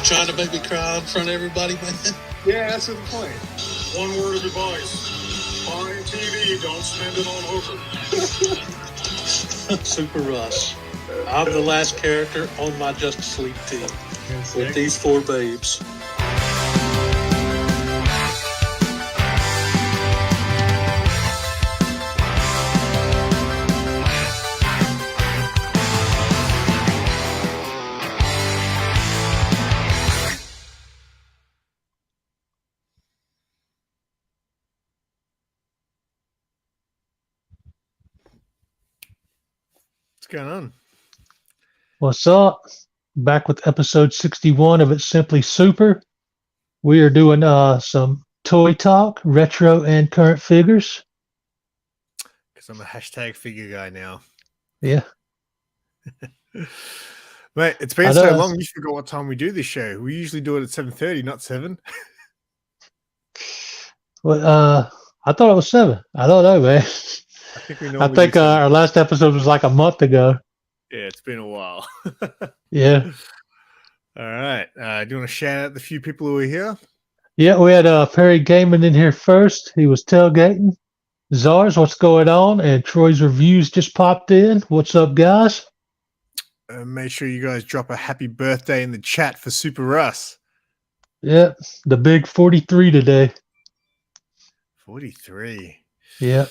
trying to make me cry in front of everybody, man? Yeah, that's the point. One word of advice. Buy TV, don't spend it on Hooker. Super Russ. I'm the last character on my Justice League team with these four babes. What's going on? What's up? Back with episode 61 of It's Simply Super. We are doing some toy talk, retro and current figures. Because I'm a hashtag figure guy now. Yeah. Mate, it's been so long, you forgot what time we do this show. We usually do it at 7:30, not 7. Well, I thought it was 7. I don't know, man. I think our last episode was like a month ago. Yeah, it's been a while. Yeah. All right. Do you want to shout out the few people who are here? Yeah, we had Perry Gaiman in here first. He was tailgating. Czars, what's going on? And Troy's Reviews just popped in. What's up, guys? Make sure you guys drop a happy birthday in the chat for Super Russ. Yeah, the big 43 today. 43. Yeah.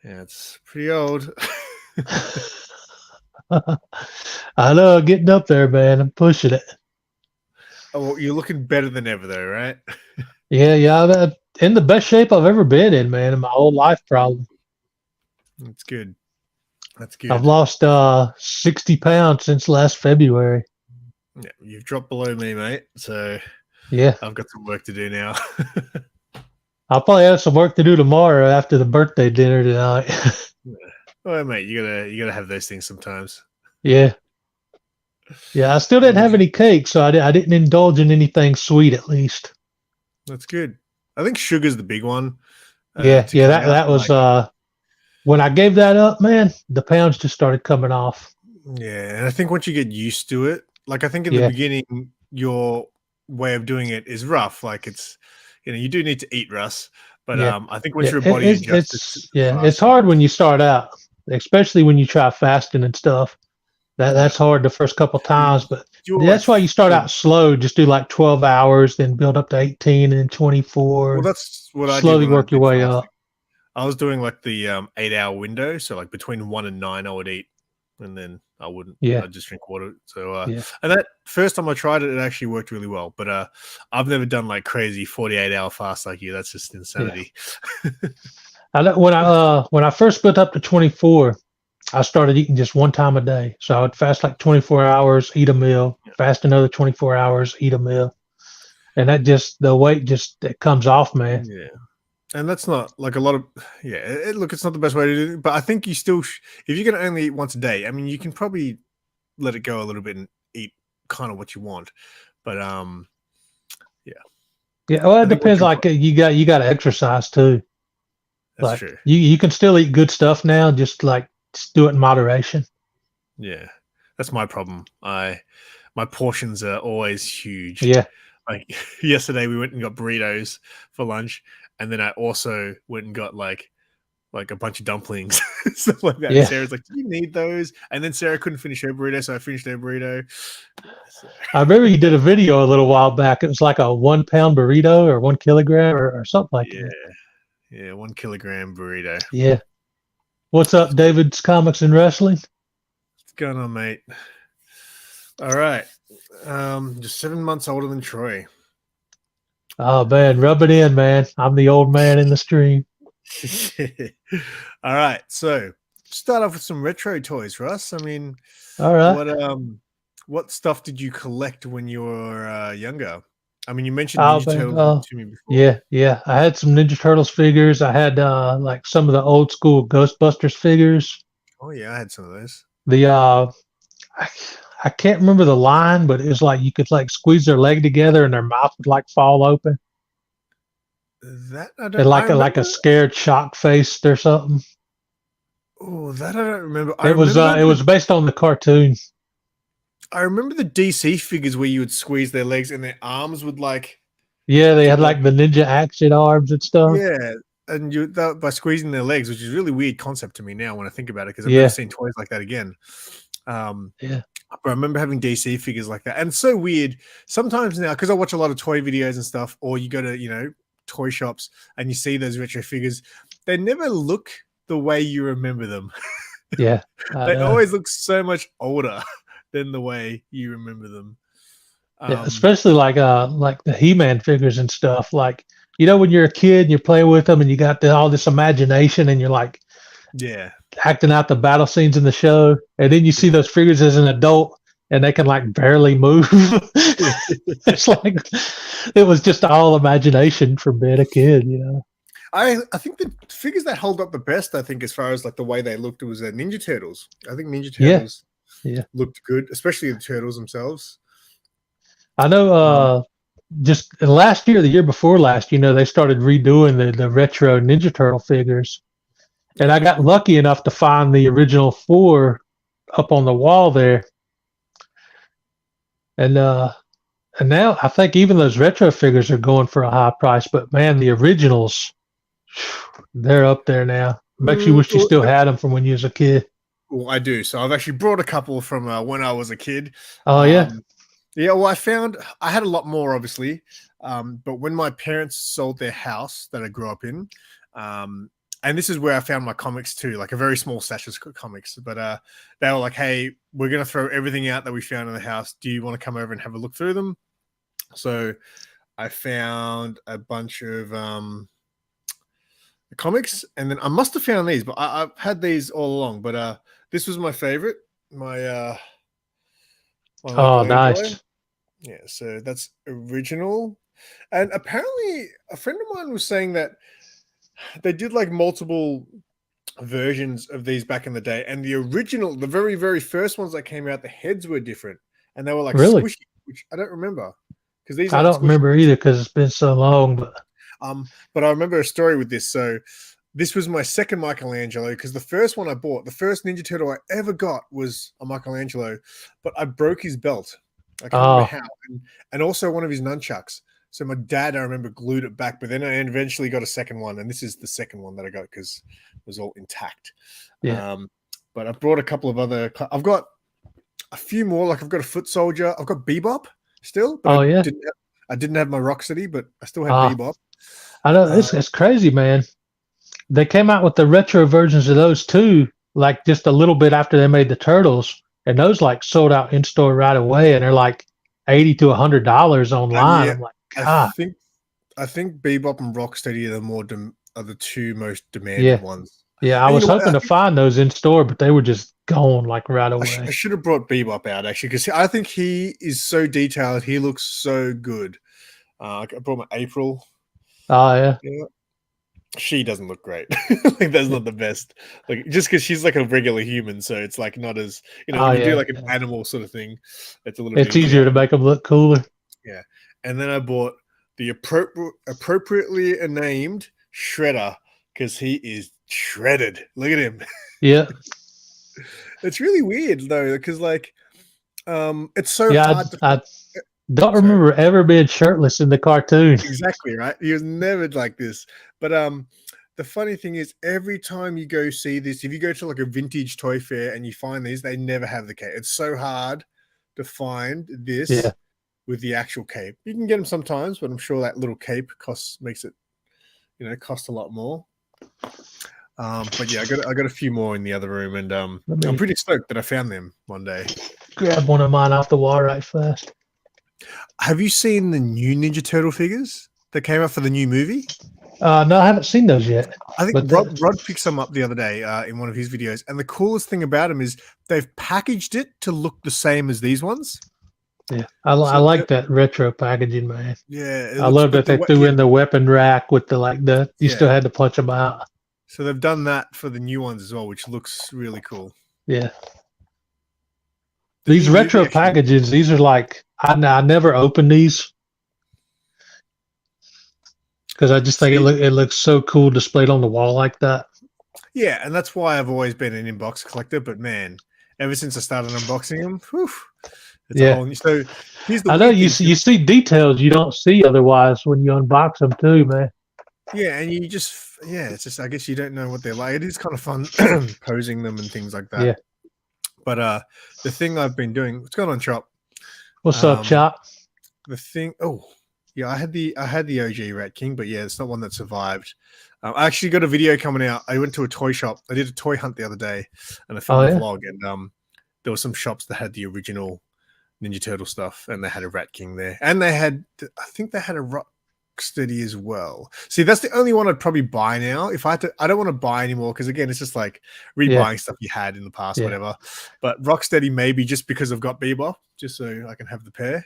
Yeah, it's pretty old. I know, getting up there, man. I'm pushing it. Oh, well, you're looking better than ever, though, right? Yeah. I'm in the best shape I've ever been in, man, in my whole life, probably. That's good. That's good. I've lost 60 pounds since last February. Yeah, you've dropped below me, mate. So yeah, I've got some work to do now. I'll probably have some work to do tomorrow after the birthday dinner tonight. Well, mate, you gotta have those things sometimes. Yeah. I still didn't have any cake, so I didn't indulge in anything sweet, at least. That's good. I think sugar's the big one. That was when I gave that up, man. The pounds just started coming off. Yeah, and I think once you get used to it, like I think in the beginning, your way of doing it is rough. Like it's, you do need to eat, Russ. But I think once your body adjusts, it's hard when you start out, especially when you try fasting and stuff. That's hard the first couple times, but that's why you start out slow. Just do like 12 hours, then build up to 18 and then 24. Well, that's what I slowly work your way up. I was doing like the 8-hour window, so like between 1 and 9, I would eat, and then I wouldn't. I'd just drink water. So and that first time I tried it, it actually worked really well. But I've never done like crazy 48-hour fast like you. That's just insanity. Yeah. When I first built up to 24, I started eating just one time a day. So I would fast like 24 hours, eat a meal, fast another 24 hours, eat a meal, and the weight it comes off, man. Yeah. And that's not like a lot of, look, it's not the best way to do it, but I think you still, if you're going to only eat once a day, I mean, you can probably let it go a little bit and eat kind of what you want. But, Yeah, well, it depends. Like you got to exercise too. That's true. You can still eat good stuff now, just do it in moderation. Yeah, that's my problem. My portions are always huge. Yeah. Like yesterday we went and got burritos for lunch. And then I also went and got like a bunch of dumplings, stuff like that. Yeah. And Sarah's like, "Do you need those?" And then Sarah couldn't finish her burrito, so I finished her burrito. I remember you did a video a little while back. It was like a 1 pound burrito or 1 kilogram or something like that. Yeah, 1 kilogram burrito. Yeah. What's up, David's Comics and Wrestling? What's going on, mate? All right. Just 7 months older than Troy. Oh, man, rub it in, man. I'm the old man in the stream. All right, so start off with some retro toys, Russ. I mean, all right. What stuff did you collect when you were younger? I mean, you mentioned Ninja Turtles to me before. Yeah. I had some Ninja Turtles figures. I had like some of the old school Ghostbusters figures. Oh yeah, I had some of those. I can't remember the line, but it was like you could like squeeze their leg together and their mouth would like fall open. That I don't. And like a scared shock face or something. Oh, that I don't remember. It was based on the cartoon. I remember the DC figures where you would squeeze their legs and their arms would like. Yeah, they had like the ninja action arms and stuff. Yeah, and by squeezing their legs, which is a really weird concept to me now when I think about it, because I've Yeah. never seen toys like that again. Yeah. But I remember having DC figures like that, and it's so weird sometimes now because I watch a lot of toy videos and stuff, or you go to toy shops and you see those retro figures. They never look the way you remember them. Yeah, they always look so much older than the way you remember them. Yeah, especially like the He-Man figures and stuff. Like, when you're a kid and you're playing with them and you got all this imagination and you're like, yeah, acting out the battle scenes in the show, and then you see those figures as an adult and they can like barely move. It's like it was just all imagination from being a kid. I think the figures that hold up the best, I think, as far as like the way they looked, was Ninja Turtles. I think Ninja Turtles looked good, especially the turtles themselves. I know just last year, the year before last, they started redoing the retro Ninja Turtle figures. And I got lucky enough to find the original 4 up on the wall there. And now I think even those retro figures are going for a high price, but man, the originals, they're up there now. Makes you wish you still had them from when you was a kid. Well, I do. So I've actually brought a couple from when I was a kid. Oh, yeah? Yeah, well, I had a lot more, obviously. But when my parents sold their house that I grew up in, and this is where I found my comics too, like a very small stash of comics. But they were like, hey, we're going to throw everything out that we found in the house. Do you want to come over and have a look through them? So I found a bunch of comics, and then I must have found these, but I've had these all along. But this was my favorite. My nice. Yeah, so that's original. And apparently a friend of mine was saying that they did like multiple versions of these back in the day, and the original, the very, very first ones that came out, the heads were different, and they were like really squishy, which I don't remember because these I don't remember either because it's been so long. But I remember a story with this. So this was my second Michelangelo, because the first one I bought, the first Ninja Turtle I ever got, was a Michelangelo, but I broke his belt. I can't remember how, and also one of his nunchucks. So my dad, I remember, glued it back, but then I eventually got a second one, and this is the second one that I got because it was all intact. Yeah. But I brought a couple of other. I've got a few more. Like I've got a Foot Soldier. I've got Bebop still. But I didn't have my Rocksteady, but I still have Bebop. I know it's crazy, man. They came out with the retro versions of those too, like just a little bit after they made the Turtles, and those like sold out in store right away, and they're like $80 to $100 online. I'm like, God. I think Bebop and Rocksteady are the two most demanded ones. Yeah, I was hoping to find those in store, but they were just gone like right away. I should have brought Bebop out actually, because I think he is so detailed. He looks so good. I brought my April. Oh yeah. She doesn't look great. Like that's not the best. Like just because she's like a regular human, so it's like not as when you do like an animal sort of thing. It's a little. It's easier to make them look cooler. Yeah, and then I bought the appropriately named Shredder because he is shredded. Look at him. Yeah. It's really weird though, because like, it's so hard. I don't remember ever being shirtless in the cartoon. Exactly right. He was never like this. But the funny thing is, every time you go see this, if you go to like a vintage toy fair and you find these, they never have the cape. It's so hard to find this with the actual cape. You can get them sometimes, but I'm sure that little cape makes it, cost a lot more. But yeah, I got a few more in the other room, and I'm pretty stoked that I found them one day. Grab one of mine off the wall right fast. Have you seen the new Ninja Turtle figures that came out for the new movie? No, I haven't seen those yet. I think Rod picked some up the other day in one of his videos, and the coolest thing about them is they've packaged it to look the same as these ones. Yeah, I like that retro packaging, man. Yeah, I love that they threw in the weapon rack with the you still had to punch them out. So they've done that for the new ones as well, which looks really cool. Yeah. These retro packages, these are like, I never open these because I just think it looks so cool displayed on the wall like that. Yeah, and that's why I've always been an inbox collector. But man, ever since I started unboxing them, It's a whole. So here's the. I know weird you thing, see, you see details you don't see otherwise when you unbox them too, man. Yeah, and you just it's just I guess you don't know what they're like. It is kind of fun posing them and things like that. Yeah. But the thing I've been doing, what's going on, Chop? What's up, Chop? The thing, I had the OG Rat King, but it's not one that survived. I actually got a video coming out. I went to a toy shop. I did a toy hunt the other day, and I filmed a vlog. And there were some shops that had the original Ninja Turtle stuff, and they had a Rat King there, and they had, I think they had a Rocksteady as well. See, that's the only one I'd probably buy now. If I had to, I don't want to buy anymore because again, it's just like rebuying stuff you had in the past, whatever. But Rocksteady maybe just because I've got Bebop, just so I can have the pair.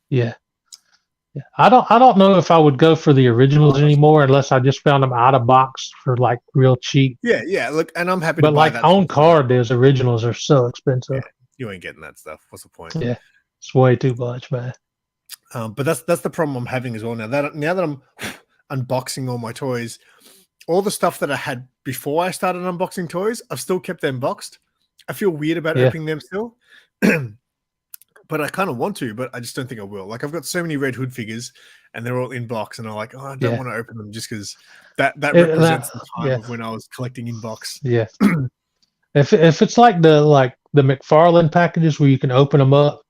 Yeah. I don't know if I would go for the originals anymore unless I just found them out of box for like real cheap. Yeah. Look, and I'm happy. But to buy like that on card, those originals are so expensive. Yeah, you ain't getting that stuff. What's the point? Yeah, it's way too much, man. But that's the problem I'm having as well now. That I'm unboxing all my toys, all the stuff that I had before I started unboxing toys, I've still kept them boxed. I feel weird about opening them still. But I kind of want to, but I just don't think I will. Like I've got so many Red Hood figures, and they're all in box, and I'm like, I don't want to open them just because that represents the time of when I was collecting in box. Yeah. if it's like the McFarlane packages where you can open them up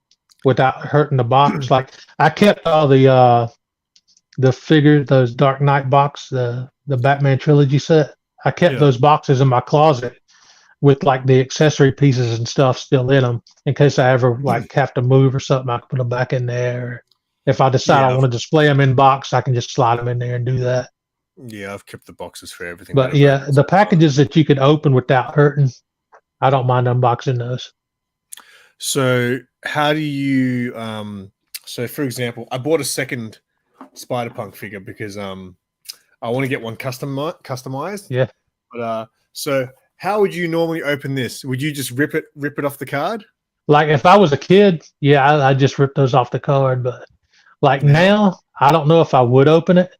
without hurting the box, like I kept all the figure, those Dark Knight box, the Batman trilogy set. I kept those boxes in my closet with like the accessory pieces and stuff still in them in case I ever like have to move or something. I can put them back in there. If I decide I want to display them in box, I can just slide them in there and do that. Yeah, I've kept the boxes for everything. But the packages that you could open without hurting, I don't mind unboxing those. So how do you so for example, I bought a second Spider-Punk figure because I want to get one customized. Yeah. But so how would you normally open this? Would you just rip it off the card? Like if I was a kid, I just rip those off the card. But like now, I don't know if I would open it.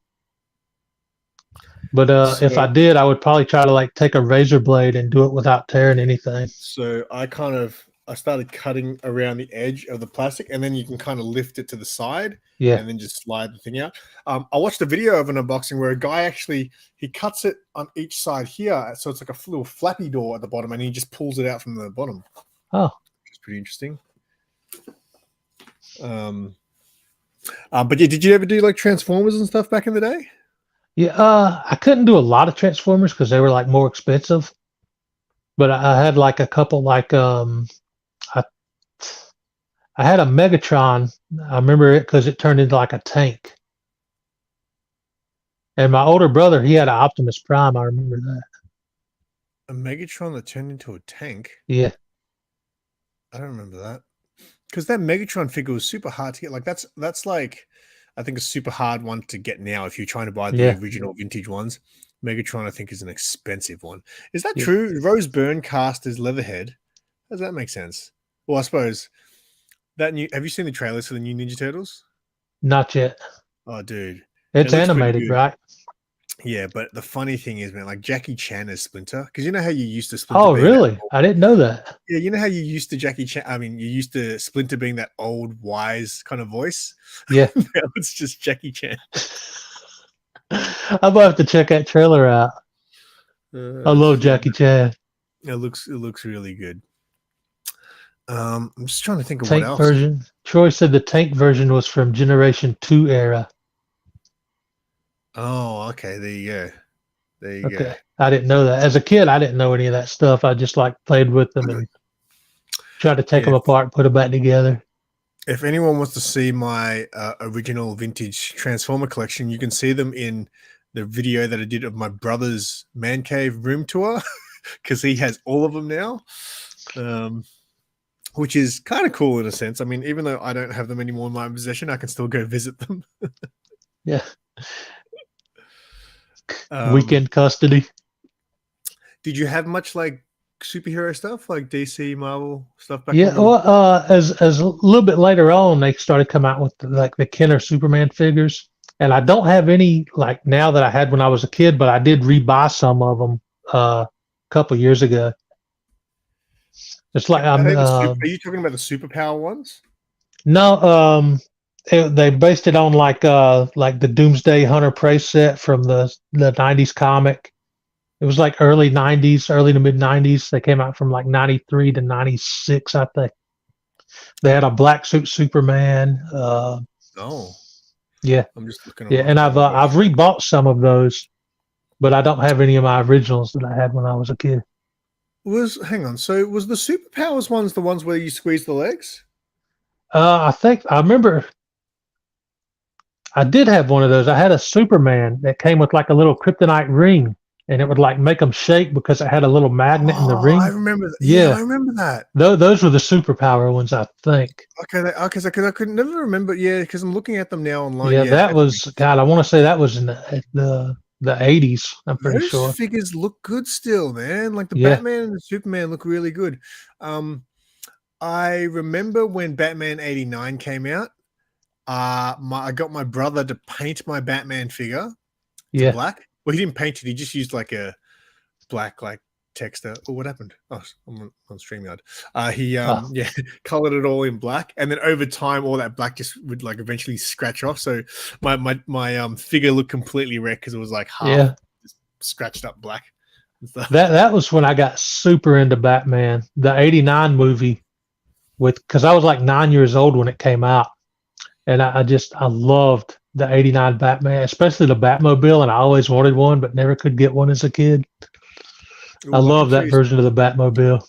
But if I did, I would probably try to like take a razor blade and do it without tearing anything. So I started cutting around the edge of the plastic, and then you can kind of lift it to the side, and then just slide the thing out. I watched a video of an unboxing where a guy actually he cuts it on each side here, so it's like a little flappy door at the bottom, and he just pulls it out from the bottom. Oh, it's pretty interesting. But did you ever do like Transformers and stuff back in the day? Yeah, I couldn't do a lot of Transformers because they were like more expensive. But I had like a couple like I had a Megatron. I remember it because it turned into like a tank. And my older brother, he had an Optimus Prime. I remember that. A Megatron that turned into a tank? Yeah. I don't remember that. Because that Megatron figure was super hard to get. Like that's like, I think a super hard one to get now if you're trying to buy the original vintage ones. Megatron, I think, is an expensive one. Is that true? Rose Byrne cast as Leatherhead. Does that make sense? Well, I suppose have you seen the trailers for the new Ninja Turtles? Not yet. Oh, dude. It's animated, right? Yeah, but the funny thing is, man, like Jackie Chan as Splinter, because you know how you used to Splinter. Oh, really? I didn't know that. Yeah, you know how you used to you used to Splinter being that old, wise kind of voice? Yeah. Now it's just Jackie Chan. I'm gonna have to check that trailer out. I love Jackie Chan. It looks really good. I'm just trying to think of tank what else. Version. Troy said the tank version was from Generation 2 era. Oh, okay. There you go. I didn't know that. As a kid, I didn't know any of that stuff. I just like played with them and tried to take them apart, put them back together. If anyone wants to see my original vintage Transformer collection, you can see them in the video that I did of my brother's man cave room tour because he has all of them now, which is kind of cool in a sense. I mean, even though I don't have them anymore in my possession, I can still go visit them. Yeah. Weekend custody. Did you have much like superhero stuff, like DC, Marvel stuff back? Yeah, well, as a little bit later on, they started coming out with the Kenner Superman figures, and I don't have any like now that I had when I was a kid, but I did rebuy some of them a couple years ago. It's like are you talking about the superpower ones? No, they based it on like the Doomsday Hunter Prey set from the '90s comic. It was like early '90s, early to mid '90s. They came out from like '93 to '96, I think. They had a black suit Superman. Oh, Yeah, I'm just looking. yeah, and I've rebought some of those, but I don't have any of my originals that I had when I was a kid. Hang on. So was the superpowers ones the ones where you squeeze the legs? I think I remember. I did have one of those. I had a Superman that came with like a little kryptonite ring, and it would like make them shake because it had a little magnet in the ring. I remember that. Yeah, I remember that. Those were the superpower ones, I think. Okay, because I could never remember. Yeah, because I'm looking at them now online. Yeah, that was God. I want to say that was in the '80s. I'm pretty Those sure. figures look good still, man. Like the Yeah. Batman and the Superman look really good. I remember when Batman '89 came out. I got my brother to paint my Batman figure to black. Well, he didn't paint it. He just used like a black like texture. Oh, what happened? Oh, I'm on StreamYard. He colored it all in black, and then over time, all that black just would like eventually scratch off. So my figure looked completely wrecked because it was like half just scratched up black. And stuff. That was when I got super into Batman, the '89 movie, because I was like 9 years old when it came out. And I loved the '89 Batman, especially the Batmobile, and I always wanted one, but never could get one as a kid. I love that version of the Batmobile.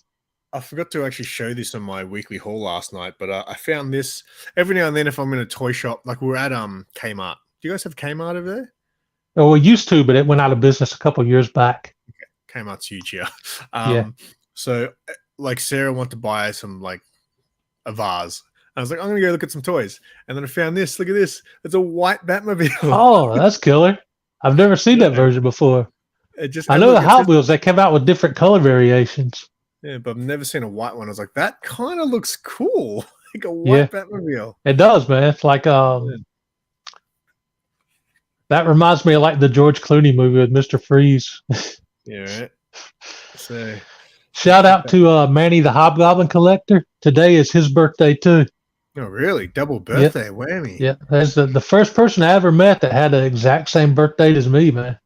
I forgot to actually show this on my weekly haul last night, but I found this every now and then if I'm in a toy shop, like we're at Kmart. Do you guys have Kmart over there? Oh, we used to, but it went out of business a couple of years back. Okay. Kmart's huge here. So like Sarah wanted to buy some like a vase. I was like, I'm going to go look at some toys. And then I found this. Look at this. It's a white Batmobile. Oh, that's killer. I've never seen that version before. I know the Hot Wheels, they came out with different color variations. Yeah, but I've never seen a white one. I was like, that kind of looks cool. Like a white Batmobile. It does, man. It's like, that reminds me of like the George Clooney movie with Mr. Freeze. Yeah, right. So, shout out to Manny the Hobgoblin Collector. Today is his birthday, too. Oh, really? Double birthday, whammy. Yeah, that's the first person I ever met that had the exact same birthday as me, man.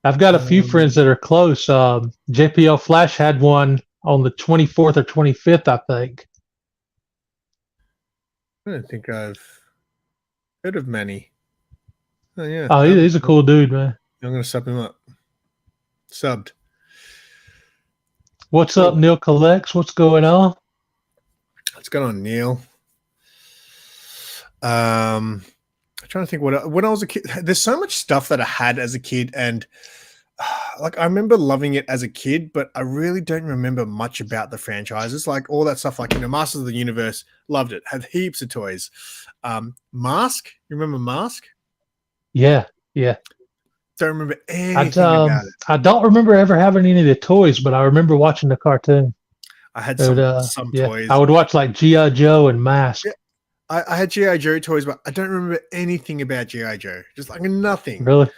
I've got a few friends that are close. JPL Flash had one on the 24th or 25th, I think. I don't think I've heard of Manny. Oh, yeah. Oh, he's a cool dude, man. I'm going to sub him up. Subbed. What's up, Neil Collects? What's going on? What's going on, Neil? I'm trying to think when I was a kid, there's so much stuff that I had as a kid, and like I remember loving it as a kid, but I really don't remember much about the franchises. Like all that stuff, like Masters of the Universe, loved it. Had heaps of toys. Mask, you remember Mask? Yeah. Don't remember anything about it. I don't remember ever having any of the toys, but I remember watching the cartoon. I had some toys. I would watch like G.I. Joe and Mask. Yeah. I had G.I. Joe toys, but I don't remember anything about G.I. Joe. Just like nothing. Really?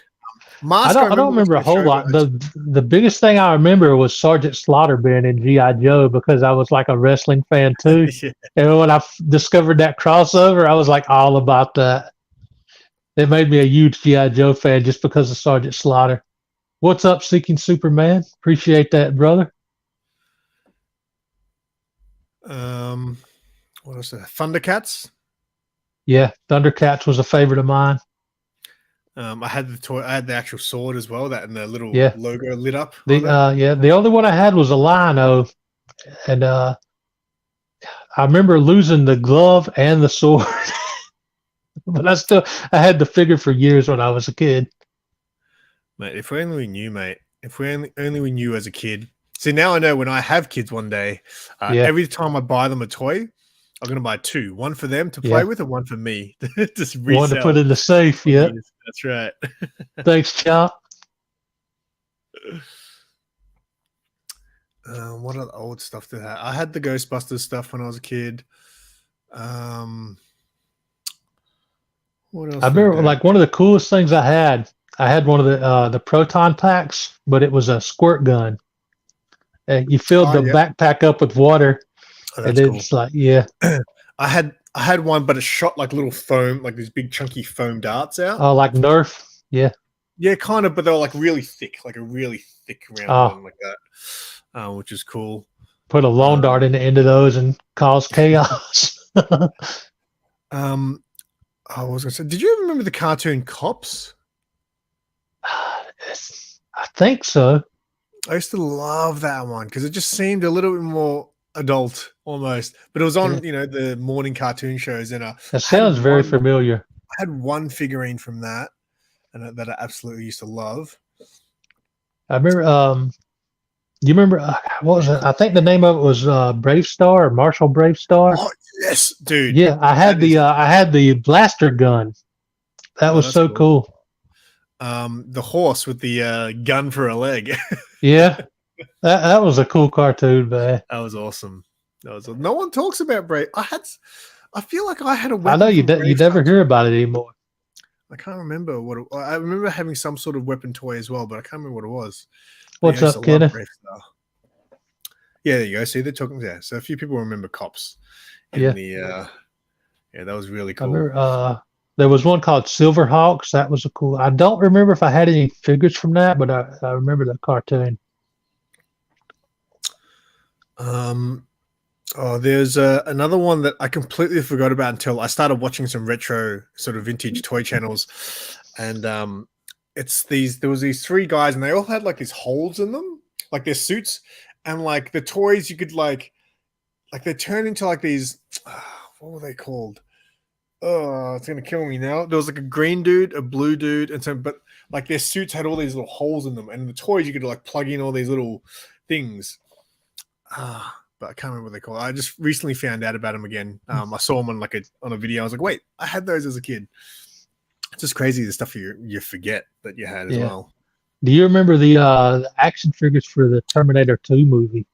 Mask, I don't remember a whole lot. The biggest thing I remember was Sergeant Slaughter being in G.I. Joe because I was like a wrestling fan too. And when I discovered that crossover, I was like all about that. It made me a huge G.I. Joe fan just because of Sergeant Slaughter. What's up, Seeking Superman? Appreciate that, brother. What else? Thundercats. Yeah, Thundercats was a favorite of mine. I had the toy. I had the actual sword as well. That and the little logo lit up. The only one I had was a Lion-O, and I remember losing the glove and the sword. But I had the figure for years when I was a kid. Mate, if we only knew, mate. If we only we knew as a kid. See, now I know when I have kids one day, every time I buy them a toy, I'm going to buy two. One for them to play with and one for me. Just resell. One to put in the safe, yeah. That's right. Thanks, Chop. What other old stuff did I have? I had the Ghostbusters stuff when I was a kid. What else? I remember like one of the coolest things I had one of the proton packs, but it was a squirt gun. You filled the backpack up with water, and it's cool. Like, yeah. I had I had one, but it shot like little foam, like these big chunky foam darts out. Oh, like Nerf? Yeah. Yeah, kind of, but they were like really thick, like a really thick round one like that, which is cool. Put a lawn dart in the end of those and cause chaos. I was gonna say, did you ever remember the cartoon Cops? I think so. I used to love that one because it just seemed a little bit more adult almost, but it was on the morning cartoon shows, and that sounds very familiar. I had one figurine from that, and that I absolutely used to love. I remember. You remember what was it? I think the name of it was Brave Star or Marshall Brave Star. Oh yes, dude. Yeah, I had the blaster gun. That was so cool. The horse with the gun for a leg. Yeah, that was a cool cartoon, man. That was awesome. No one talks about Brave. I feel like I had a weapon. I know you never hear about it anymore. I can't remember I remember having some sort of weapon toy as well, but I can't remember what it was. What's up, Kenneth? Yeah, there you go. See, they're talking there. So a few people remember Cops. Yeah, that was really cool. I remember, there was one called Silverhawks. That was a cool. I don't remember if I had any figures from that, but I remember the cartoon. There's another one that I completely forgot about until I started watching some retro sort of vintage toy channels, and there was these three guys, and they all had like these holes in them, like their suits, and like the toys you could like they turn into like these. What were they called? Oh, it's gonna kill me now. There was like a green dude, a blue dude, and so, but like their suits had all these little holes in them, and the toys you could like plug in all these little things. But I can't remember what they call. I just recently found out about them again. I saw them on a video. I was like, wait, I had those as a kid. It's just crazy the stuff you forget that you had as well. Do you remember the action figures for the Terminator 2 movie?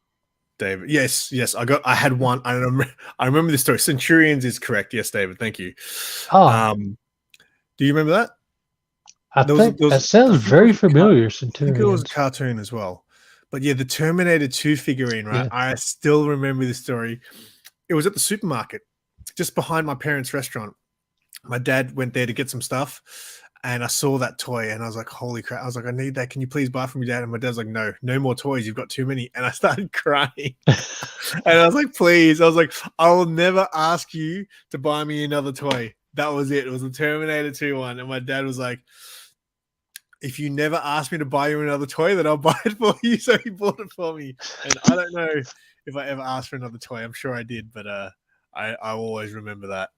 David, yes, I had one. I remember the story. Centurions is correct. Yes, David, thank you. Do you remember that? I think that sounds very familiar. Centurions. I think it was a cartoon as well. But yeah, the Terminator 2 figurine, right? Yeah. I still remember the story. It was at the supermarket, just behind my parents' restaurant. My dad went there to get some stuff, and I saw that toy, and I was like, holy crap. I was like, I need that. Can you please buy from me, Dad? And my dad's like, no more toys. You've got too many. And I started crying. And I was like, please. I was like, I will never ask you to buy me another toy. That was it. It was the Terminator 2 one. And my dad was like, if you never ask me to buy you another toy, then I'll buy it for you. So he bought it for me. And I don't know if I ever asked for another toy. I'm sure I did, but I always remember that.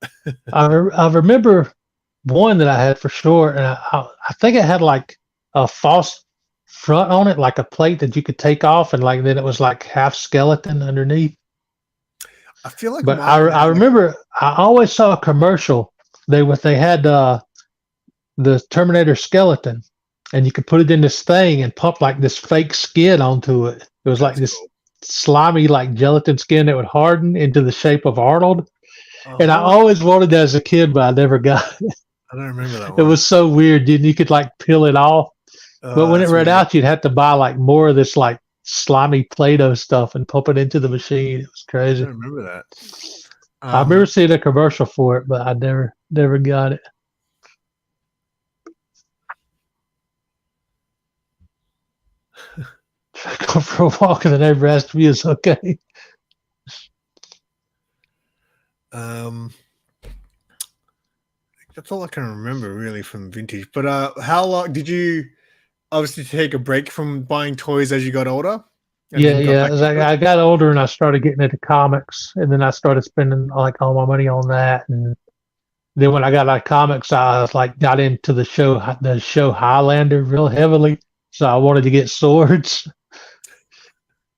I remember one that I had for sure, and I think it had like a false front on it, like a plate that you could take off, and like then it was like half skeleton underneath. I feel like, but I remember I always saw a commercial. They had the Terminator skeleton, and you could put it in this thing and pump like this fake skin onto it. It was like this slimy, like gelatin skin that would harden into the shape of Arnold. And I always wanted that as a kid, but I never got it. I don't remember that one. It was so weird, dude. You could like peel it off. But when it ran out, you'd have to buy like more of this like slimy Play-Doh stuff and pump it into the machine. It was crazy. I don't remember that. I remember seeing a commercial for it, but I never got it. Go for a walk in the neighbor asked me is okay. That's all I can remember really from vintage. But how long did you obviously take a break from buying toys as you got older? Yeah. I got older and I started getting into comics, and then I started spending like all my money on that. And then when I got out of comics, I was like got into the show Highlander real heavily. So I wanted to get swords.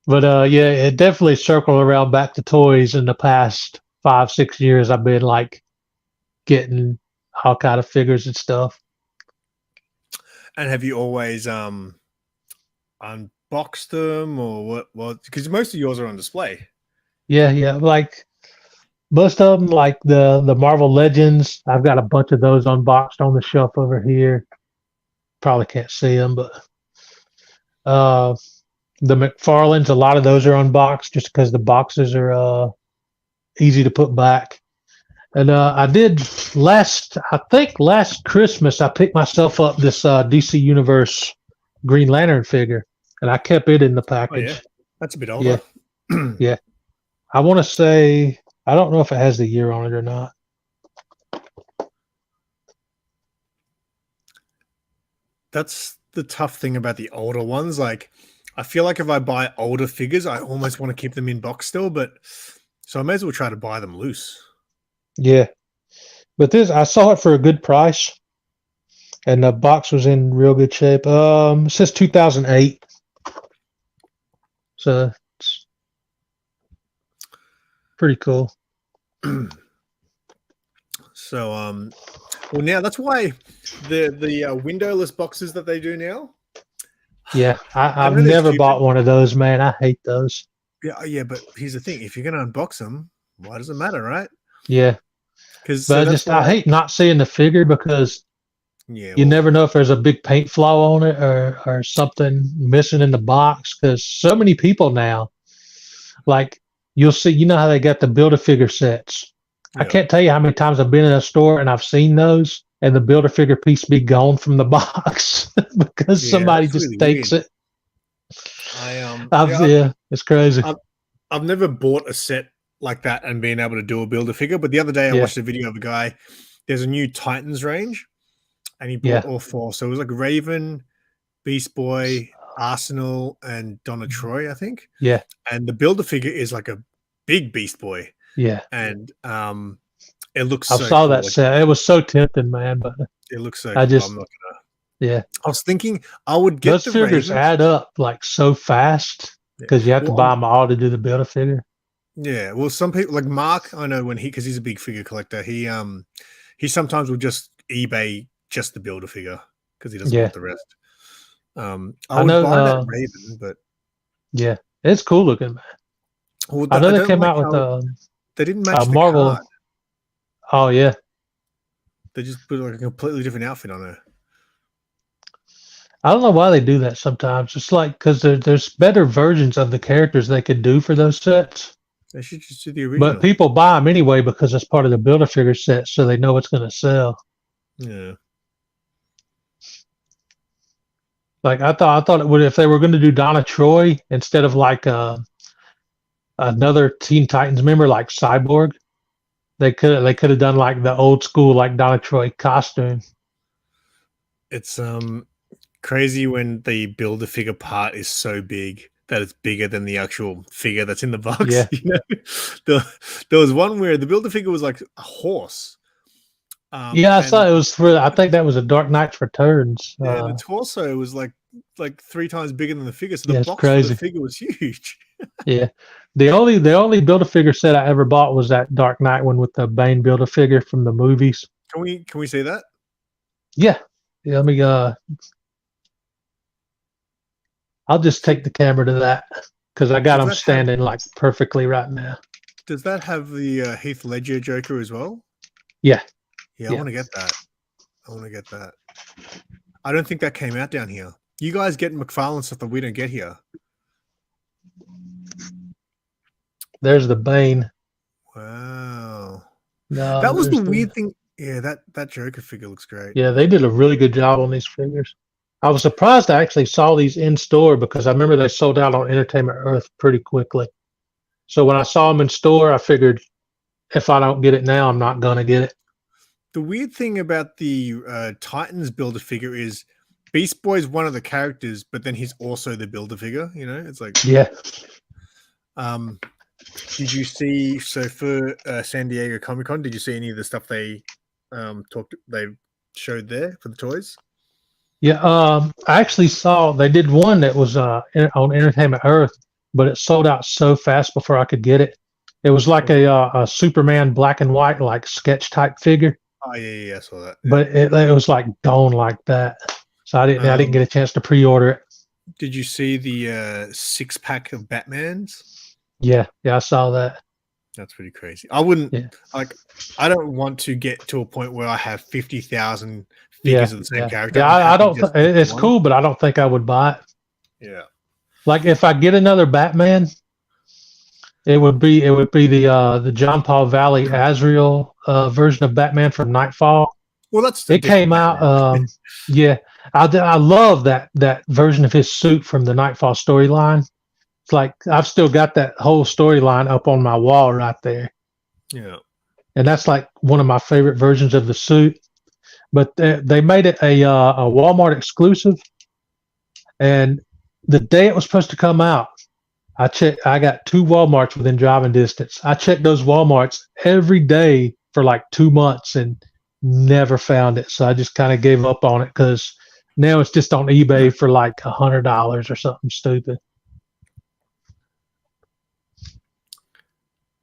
But it definitely circled around back to toys in the past 5-6 years. I've been like getting all kind of figures and stuff. And have you always unboxed them or what? Because most of yours are on display. Yeah. Like most of them, like the Marvel Legends, I've got a bunch of those unboxed on the shelf over here. Probably can't see them, but the McFarlanes, a lot of those are unboxed just because the boxes are easy to put back. And I did I think last Christmas, I picked myself up this DC Universe Green Lantern figure, and I kept it in the package. Oh, yeah. That's a bit older. Yeah. Yeah. I want to say, I don't know if it has the year on it or not. That's the tough thing about the older ones. Like, I feel like if I buy older figures, I almost want to keep them in box still, but so I may as well try to buy them loose. Yeah. But this, I saw it for a good price, and the box was in real good shape. It says 2008. So it's pretty cool. So, well, now that's why the windowless boxes that they do now. Yeah, I've never bought one of those, man. I hate those. Yeah, but here's the thing: if you're going to unbox them, why does it matter, right? Yeah, Because I hate not seeing the figure because you never know if there's a big paint flaw on it or something missing in the box. Because so many people now, like you'll see, you know how they got the Build-A-Figure sets. Yeah. I can't tell you how many times I've been in a store and I've seen those, and the Build-A-Figure piece be gone from the box because somebody just really takes weird. It. It's crazy. I've never bought a set like that and being able to do a Build-A-Figure, but the other day I watched a video of a guy. There's a new Titans range, and he bought all four. So it was like Raven, Beast Boy, Arsenal, and Donna Troy, I think. Yeah. And the Build-A-Figure is like a big Beast Boy. Yeah. And it looks I saw that set. It was so tempting, man, but it looks so cool. I'm not gonna. Yeah. I was thinking I would get those figures add up like so fast because you have to buy them all to do the Build-A-Figure. Yeah. Well, some people like Mark, I know because he's a big figure collector, he sometimes will just eBay just the Build-A-Figure because he doesn't want the rest. I would buy that Raven, but yeah, it's cool looking, man. Well, I know they came out with they didn't match the Marvel. card. Oh yeah, they just put like a completely different outfit on her. I don't know why they do that sometimes. It's like because there's better versions of the characters they could do for those sets. They should just do the original. But people buy them anyway because it's part of the Build-A-Figure set, so they know it's going to sell. Yeah. Like I thought it would if they were going to do Donna Troy instead of like another Teen Titans member like Cyborg. They could have done like the old school like Donna Troy costume. It's crazy when the Build-A-Figure part is so big that it's bigger than the actual figure that's in the box. Yeah. You know? There was one where the Build-A-Figure was like a horse. I saw it was for. I think that was a Dark Knight's Returns. Yeah, the torso was like 3 times bigger than the figure, so the box crazy. for the figure was huge. Yeah, the only Build-A-Figure set I ever bought was that Dark Knight one with the Bane Build-A-Figure from the movies. Can we see that? Yeah. Let me. I'll just take the camera to that because I got them standing like perfectly right now. Does that have the Heath Ledger Joker as well? Yeah. Yeah, I want to get that. I don't think that came out down here. You guys get McFarlane stuff that we don't get here. There's the Bane. Wow. No, that was the weird thing. Yeah, that Joker figure looks great. Yeah, they did a really good job on these figures. I was surprised I actually saw these in store because I remember they sold out on Entertainment Earth pretty quickly. So when I saw them in store, I figured if I don't get it now, I'm not going to get it. The weird thing about the Titans Build-A-Figure is Beast Boy is one of the characters, but then he's also the Build-A-Figure. You know, it's like Did you see for San Diego Comic-Con? Did you see any of the stuff they showed there for the toys? Yeah, I actually saw they did one that was on Entertainment Earth, but it sold out so fast before I could get it. It was like a Superman black and white like sketch type figure. Oh yeah, I saw that. Yeah. But it was like gone like that, so I didn't get a chance to pre-order it. Did you see the 6-pack of Batmans? Yeah, I saw that. That's pretty crazy. I wouldn't I don't want to get to a point where I have 50,000 figures of the same character. Yeah, I don't. It's cool, but I don't think I would buy it. Yeah. Like if I get another Batman, it would be the John Paul Valley Azrael version of Batman from Nightfall. Well, that's it came out. Yeah, I love that version of his suit from the Nightfall storyline. It's like I've still got that whole storyline up on my wall right there. Yeah, and that's like one of my favorite versions of the suit. But they made it a Walmart exclusive, and the day it was supposed to come out, I checked. I got 2 Walmarts within driving distance. I checked those Walmarts every day for like 2 months and never found it. So I just kind of gave up on it because now it's just on eBay for like $100 or something stupid.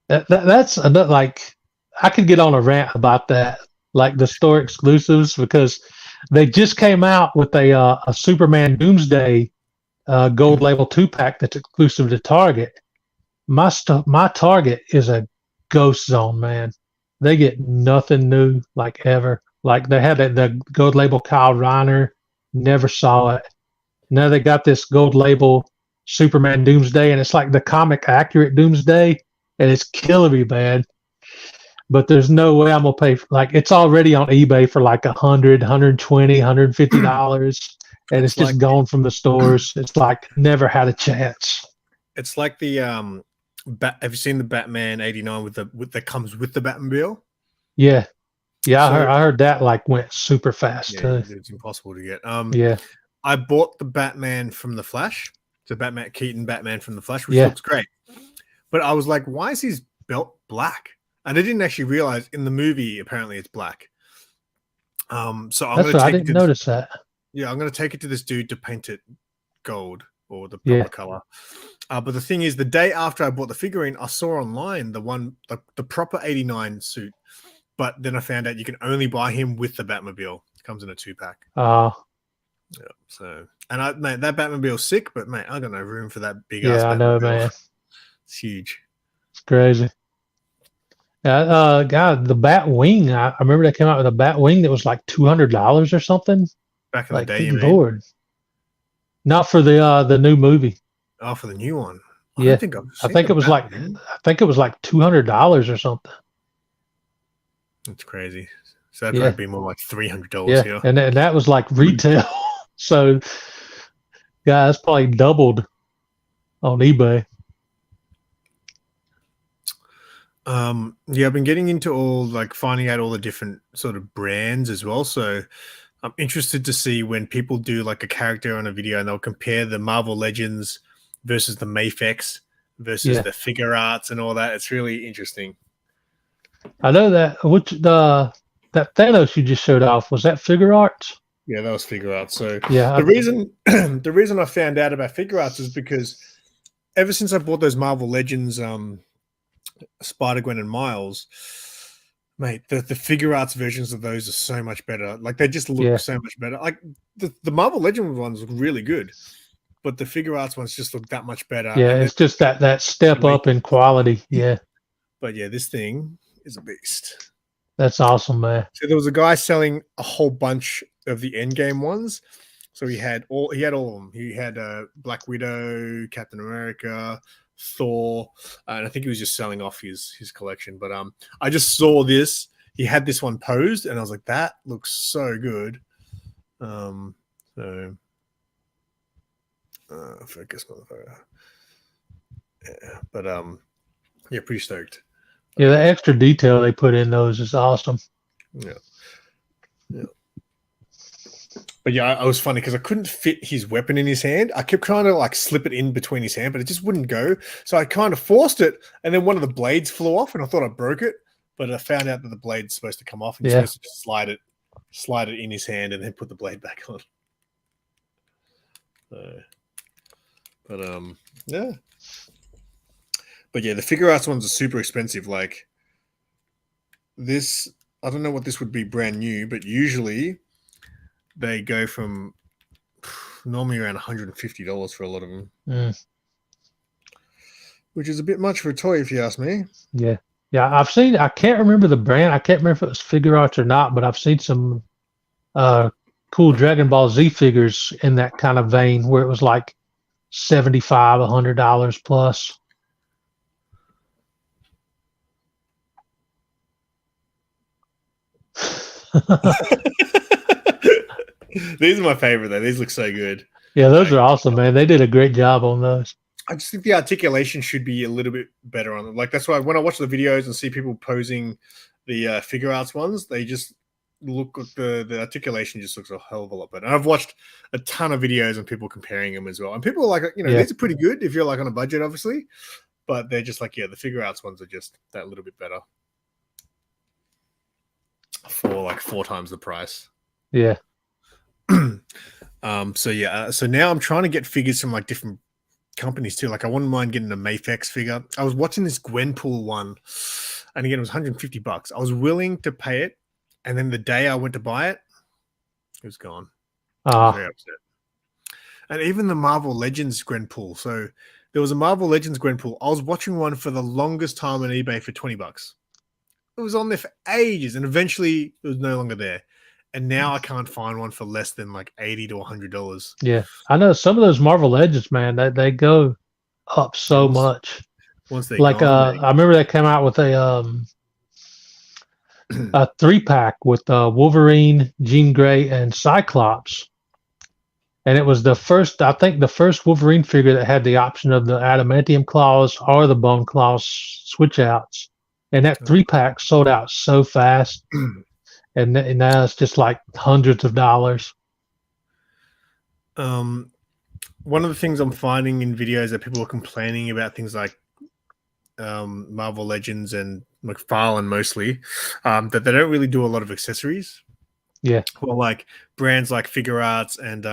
That's like I could get on a rant about that, like the store exclusives, because they just came out with a Superman Doomsday gold label 2-pack that's exclusive to Target. My Target is a ghost zone, man. They get nothing new like ever. Like they had the gold label Kyle Reiner, never saw it. Now they got this gold label Superman Doomsday, and it's like the comic accurate Doomsday, and it's killing me, man. But there's no way I'm gonna pay like it's already on eBay for like $100, $120, $150, and it's just gone from the stores. It's like never had a chance. It's like the have you seen the Batman 89 with that comes with the Batmobile? Yeah. I heard that like went super fast too. It's impossible to get. Yeah. I bought the Batman from the Flash, the Batman Keaton Batman from the Flash, which looks great. But I was like, why is his belt black? And I didn't actually realize in the movie apparently it's black. So I'm going to I didn't notice that. Yeah, I'm going to take it to this dude to paint it gold or the proper color. But the thing is, the day after I bought the figurine, I saw online the proper 89 suit. But then I found out you can only buy him with the Batmobile. It comes in a 2-pack. Yeah. So, and mate, that Batmobile's sick, but mate, I got no room for that big ass. Yeah, I know, man. It's huge. It's crazy. God, the Batwing. I remember they came out with a Batwing that was like $200 or something. Back in like, the day, good Lord. Not for the new movie. Oh, for the new one. I think it was like $200 or something. That's crazy. So that'd probably be more like $300 here. And that was like retail. So, that's probably doubled on eBay. I've been getting into finding out all the different sort of brands as well. So I'm interested to see when people do like a character on a video and they'll compare the Marvel Legends versus the Mafex versus the figure arts and all that. It's really interesting. I know that that Thanos you just showed off, was that figure arts? Yeah, that was figure arts. So the reason I found out about figure arts is because ever since I bought those Marvel Legends Spider-Gwen and Miles, mate, the figure arts versions of those are so much better. Like they just look so much better. Like the Marvel Legends ones look really good, but the figure arts ones just look that much better. Yeah, it's just that step up in quality. Yeah. But yeah, this thing is a beast. That's awesome, man. So there was a guy selling a whole bunch of the Endgame ones. So he had all of them. He had Black Widow, Captain America, Thor, and I think he was just selling off his collection. But I just saw this. He had this one posed, and I was like, that looks so good. Focus, motherfucker. Yeah, but pretty stoked. Yeah, the extra detail they put in those is awesome. Yeah. But yeah, I was funny because I couldn't fit his weapon in his hand. I kept trying to like slip it in between his hand, but it just wouldn't go. So I kind of forced it, and then one of the blades flew off, and I thought I broke it, but I found out that the blade's supposed to come off, and you're supposed to just slide it in his hand, and then put the blade back on. But yeah, the figure arts ones are super expensive. Like this, I don't know what this would be brand new, but usually they go from normally around $150 for a lot of them, which is a bit much for a toy, if you ask me. Yeah, I've seen. I can't remember the brand. I can't remember if it was figure arts or not, but I've seen some cool Dragon Ball Z figures in that kind of vein where it was like $75, $100 plus. These are my favorite though. These look so good. Yeah, those are awesome, man. They did a great job on those. I just think the articulation should be a little bit better on them. Like that's why when I watch the videos and see people posing the figure arts ones, they just look the articulation just looks a hell of a lot better. And I've watched a ton of videos and people comparing them as well. And people are like, these are pretty good if you're like on a budget, obviously. But they're just like, the figure arts ones are just that little bit better for like 4 times the price. Yeah. So now I'm trying to get figures from like different companies too. Like I wouldn't mind getting a Mafex figure. I was watching this Gwenpool one, and again it was $150. I was willing to pay it, and then the day I went to buy it, it was gone. I was very upset. And even the Marvel Legends Gwenpool. So there was a Marvel Legends Gwenpool. I was watching one for the longest time on eBay for $20. It was on there for ages, and eventually it was no longer there. And now I can't find one for less than like $80 to $100. Yeah, I know some of those Marvel Legends, man. They go up so much. Once they like, I remember they came out with a 3-pack with Wolverine, Jean Grey, and Cyclops, and it was the first Wolverine figure that had the option of the adamantium claws or the bone claws switch outs, and that 3-pack sold out so fast. And now it's just like hundreds of dollars. One of the things I'm finding in videos that people are complaining about things like Marvel Legends and McFarlane mostly, that they don't really do a lot of accessories. Yeah. Well, like brands like Figure Arts and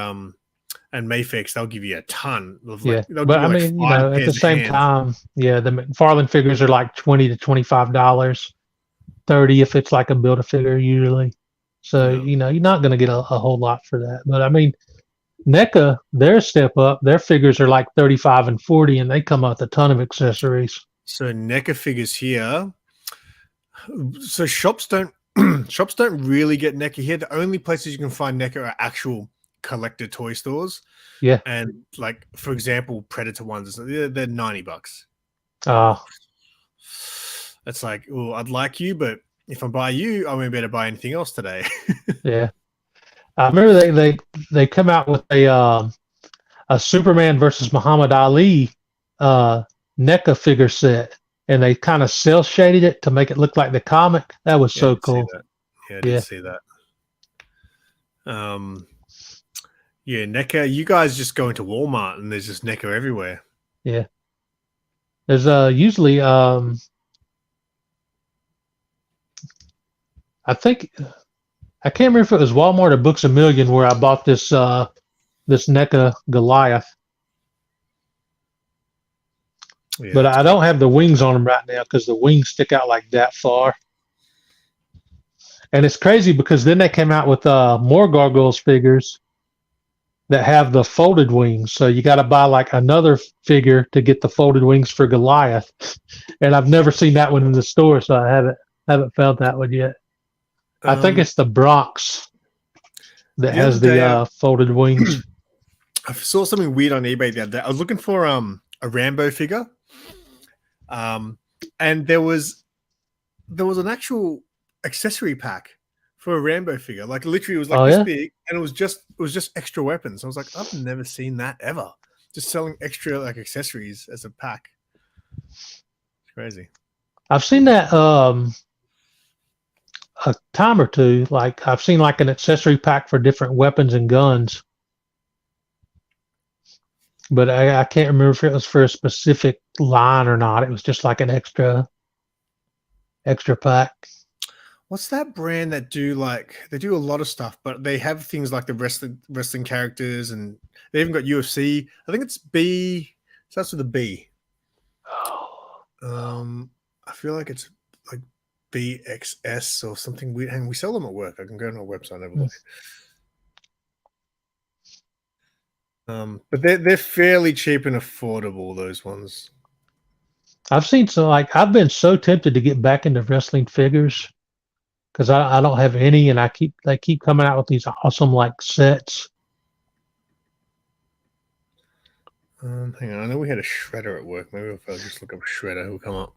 Mafex, they'll give you a ton of but I mean, at the same time, the McFarlane figures are like $20 to $25. 30 if it's like a Build-A-Figure usually. So, you're not going to get a whole lot for that. But I mean, NECA, their step up, their figures are like 35 and 40, and they come out with a ton of accessories. So NECA figures here. So shops don't really get NECA here. The only places you can find NECA are actual collector toy stores. Yeah. And like, for example, Predator ones, they're $90. It's like, oh, I'd like you, but if I buy you, I won't be able to buy anything else today. Yeah, I remember they come out with a Superman versus Muhammad Ali NECA figure set, and they kind of cel shaded it to make it look like the comic. That was so cool. I did see that. NECA. You guys just go into Walmart and there's just NECA everywhere. Yeah, there's usually I can't remember if it was Walmart or Books A Million where I bought this NECA Goliath. Yeah, but I don't have the wings on them right now because the wings stick out like that far. And it's crazy because then they came out with more Gargoyles figures that have the folded wings. So you got to buy like another figure to get the folded wings for Goliath. And I've never seen that one in the store, so I haven't found that one yet. I think it's the Bronx that has the folded wings. I saw something weird on eBay the other day. I was looking for a Rambo figure, and there was an actual accessory pack for a Rambo figure. Like literally, it was like this big, and it was just extra weapons. I was like, I've never seen that ever. Just selling extra like accessories as a pack. It's crazy. I've seen that a time or two. Like I've seen like an accessory pack for different weapons and guns, but I can't remember if it was for a specific line or not. It was just like an extra pack. What's that brand that they do a lot of stuff, but they have things like the wrestling characters, and they even got UFC. I think it's B. Starts with a B. I feel like it's like BXS or something weird. And we sell them at work. I can go on our website and have a look. But they're fairly cheap and affordable, those ones. I've seen I've been so tempted to get back into wrestling figures because I don't have any, and they keep coming out with these awesome like sets. Hang on, I know we had a Shredder at work. Maybe if I just look up Shredder, he'll come up.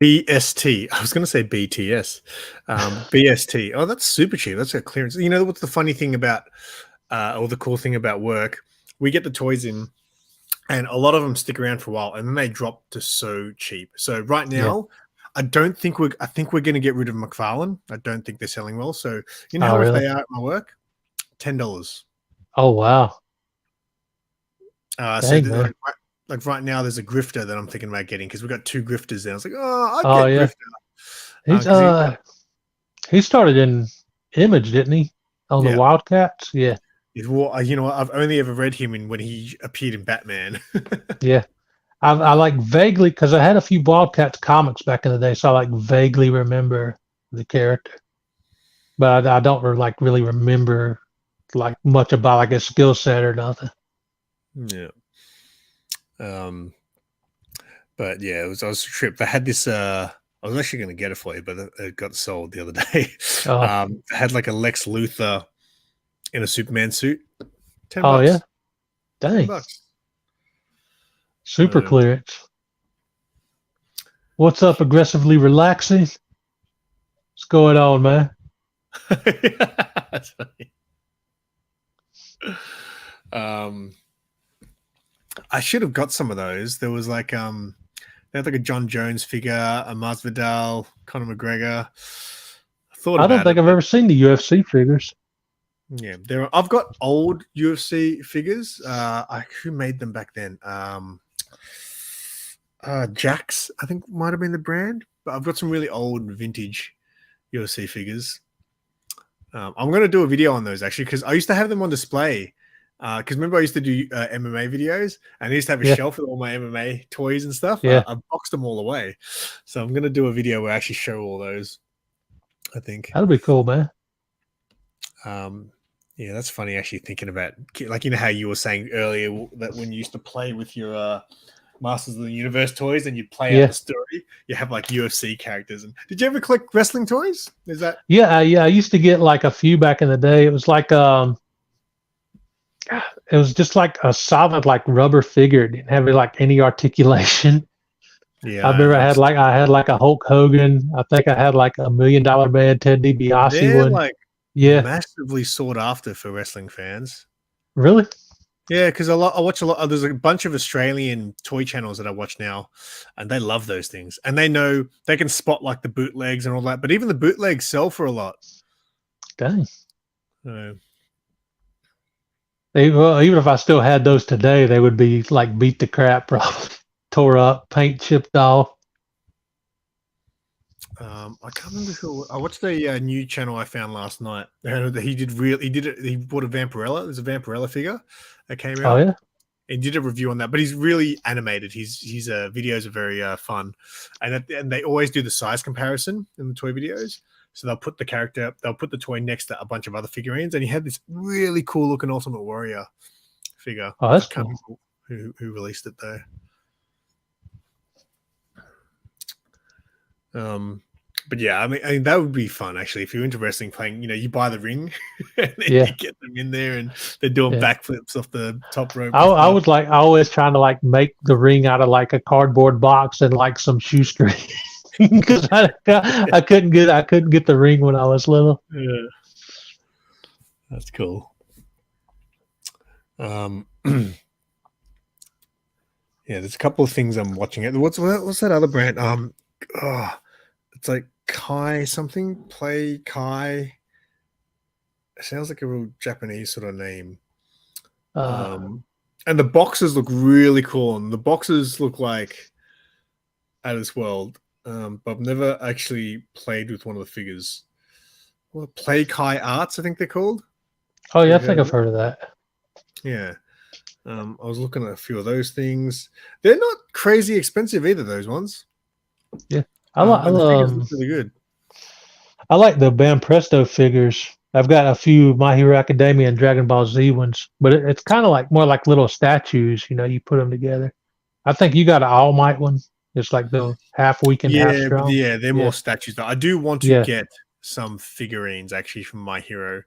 BST. I was going to say BTS. BST. Oh, that's super cheap. That's a clearance. You know what's the funny thing about, or the cool thing about work? We get the toys in, and a lot of them stick around for a while, and then they drop to so cheap. So right now, I think we're going to get rid of McFarlane. I don't think they're selling well. So you know how much they are at my work? $10. Oh wow. So like right now, there's a grifter that I'm thinking about getting because we got 2 grifters there. I was like, I'll get grifter. He started in Image, didn't he? On the Wildcats, yeah. You know, I've only ever read him when he appeared in Batman. Yeah, I like vaguely because I had a few Wildcats comics back in the day, so I like vaguely remember the character, but I don't really remember like much about like his skill set or nothing. Yeah. But yeah, I was a trip. They had this. I was actually going to get it for you, but it got sold the other day. It had like a Lex Luthor in a Superman suit. $10. Oh yeah, dang. $10. Super clearance. What's up, aggressively relaxing? What's going on, man? That's funny. I should have got some of those. There was like they had like a John Jones figure, a Masvidal, Conor McGregor. I don't think I've ever seen the UFC figures. Yeah, I've got old UFC figures. Who made them back then? Jax, I think might have been the brand. But I've got some really old vintage UFC figures. I'm going to do a video on those actually because I used to have them on display. Because remember I used to do MMA videos and I used to have a shelf with all my MMA toys and stuff. Yeah. I boxed them all away. So I'm going to do a video where I actually show all those, I think. That'll be cool, man. Yeah, that's funny actually thinking about, like, you know how you were saying earlier that when you used to play with your Masters of the Universe toys and you'd play out the story, you have like UFC characters. And did you ever collect wrestling toys? Is that? Yeah, I used to get like a few back in the day. It was like it was just like a solid like rubber figure. It didn't have like any articulation. Yeah, I remember I had like a Hulk Hogan. I think I had like $1 Million Man Ted DiBiase one. Like massively sought after for wrestling fans. Really? Yeah, because I watch a lot. There's a bunch of Australian toy channels that I watch now, and they love those things. And they know they can spot like the bootlegs and all that. But even the bootlegs sell for a lot. Dang. Even if I still had those today, they would be like beat the crap, probably tore up, paint chipped off. I can't remember who. I watched the new channel I found last night. He bought a Vampirella. There's a Vampirella figure that came out. Oh yeah. He did a review on that, but he's really animated. His videos are very fun, and they always do the size comparison in the toy videos. So they'll put the toy next to a bunch of other figurines, and he had this really cool looking Ultimate Warrior figure. Oh, that's cool. Who released it though? But yeah, I mean that would be fun actually if you're into wrestling. Playing, you buy the ring and then you get them in there and they're doing backflips off the top rope. I was like always trying to like make the ring out of like a cardboard box and like some shoestring because I couldn't get the ring when I was little. Yeah, that's cool. Yeah, there's a couple of things I'm watching. What's that other brand? It's like Kai something. Play Kai. It sounds like a real Japanese sort of name. And the boxes look really cool. And the boxes look like out of this world. But I've never actually played with one of the figures. Well, Play Kai Arts, I think they're called. Oh yeah, I think I've heard of that. Yeah. I was looking at a few of those things. They're not crazy expensive either, those ones. Yeah. I look really good. I like the Bam Presto figures. I've got a few My Hero Academia and Dragon Ball Z ones, but it's kind of like more like little statues. You put them together. I think you got an All Might one. It's like the half weak and half strong. Yeah, they're more statues. Though. I do want to get some figurines actually from My Hero.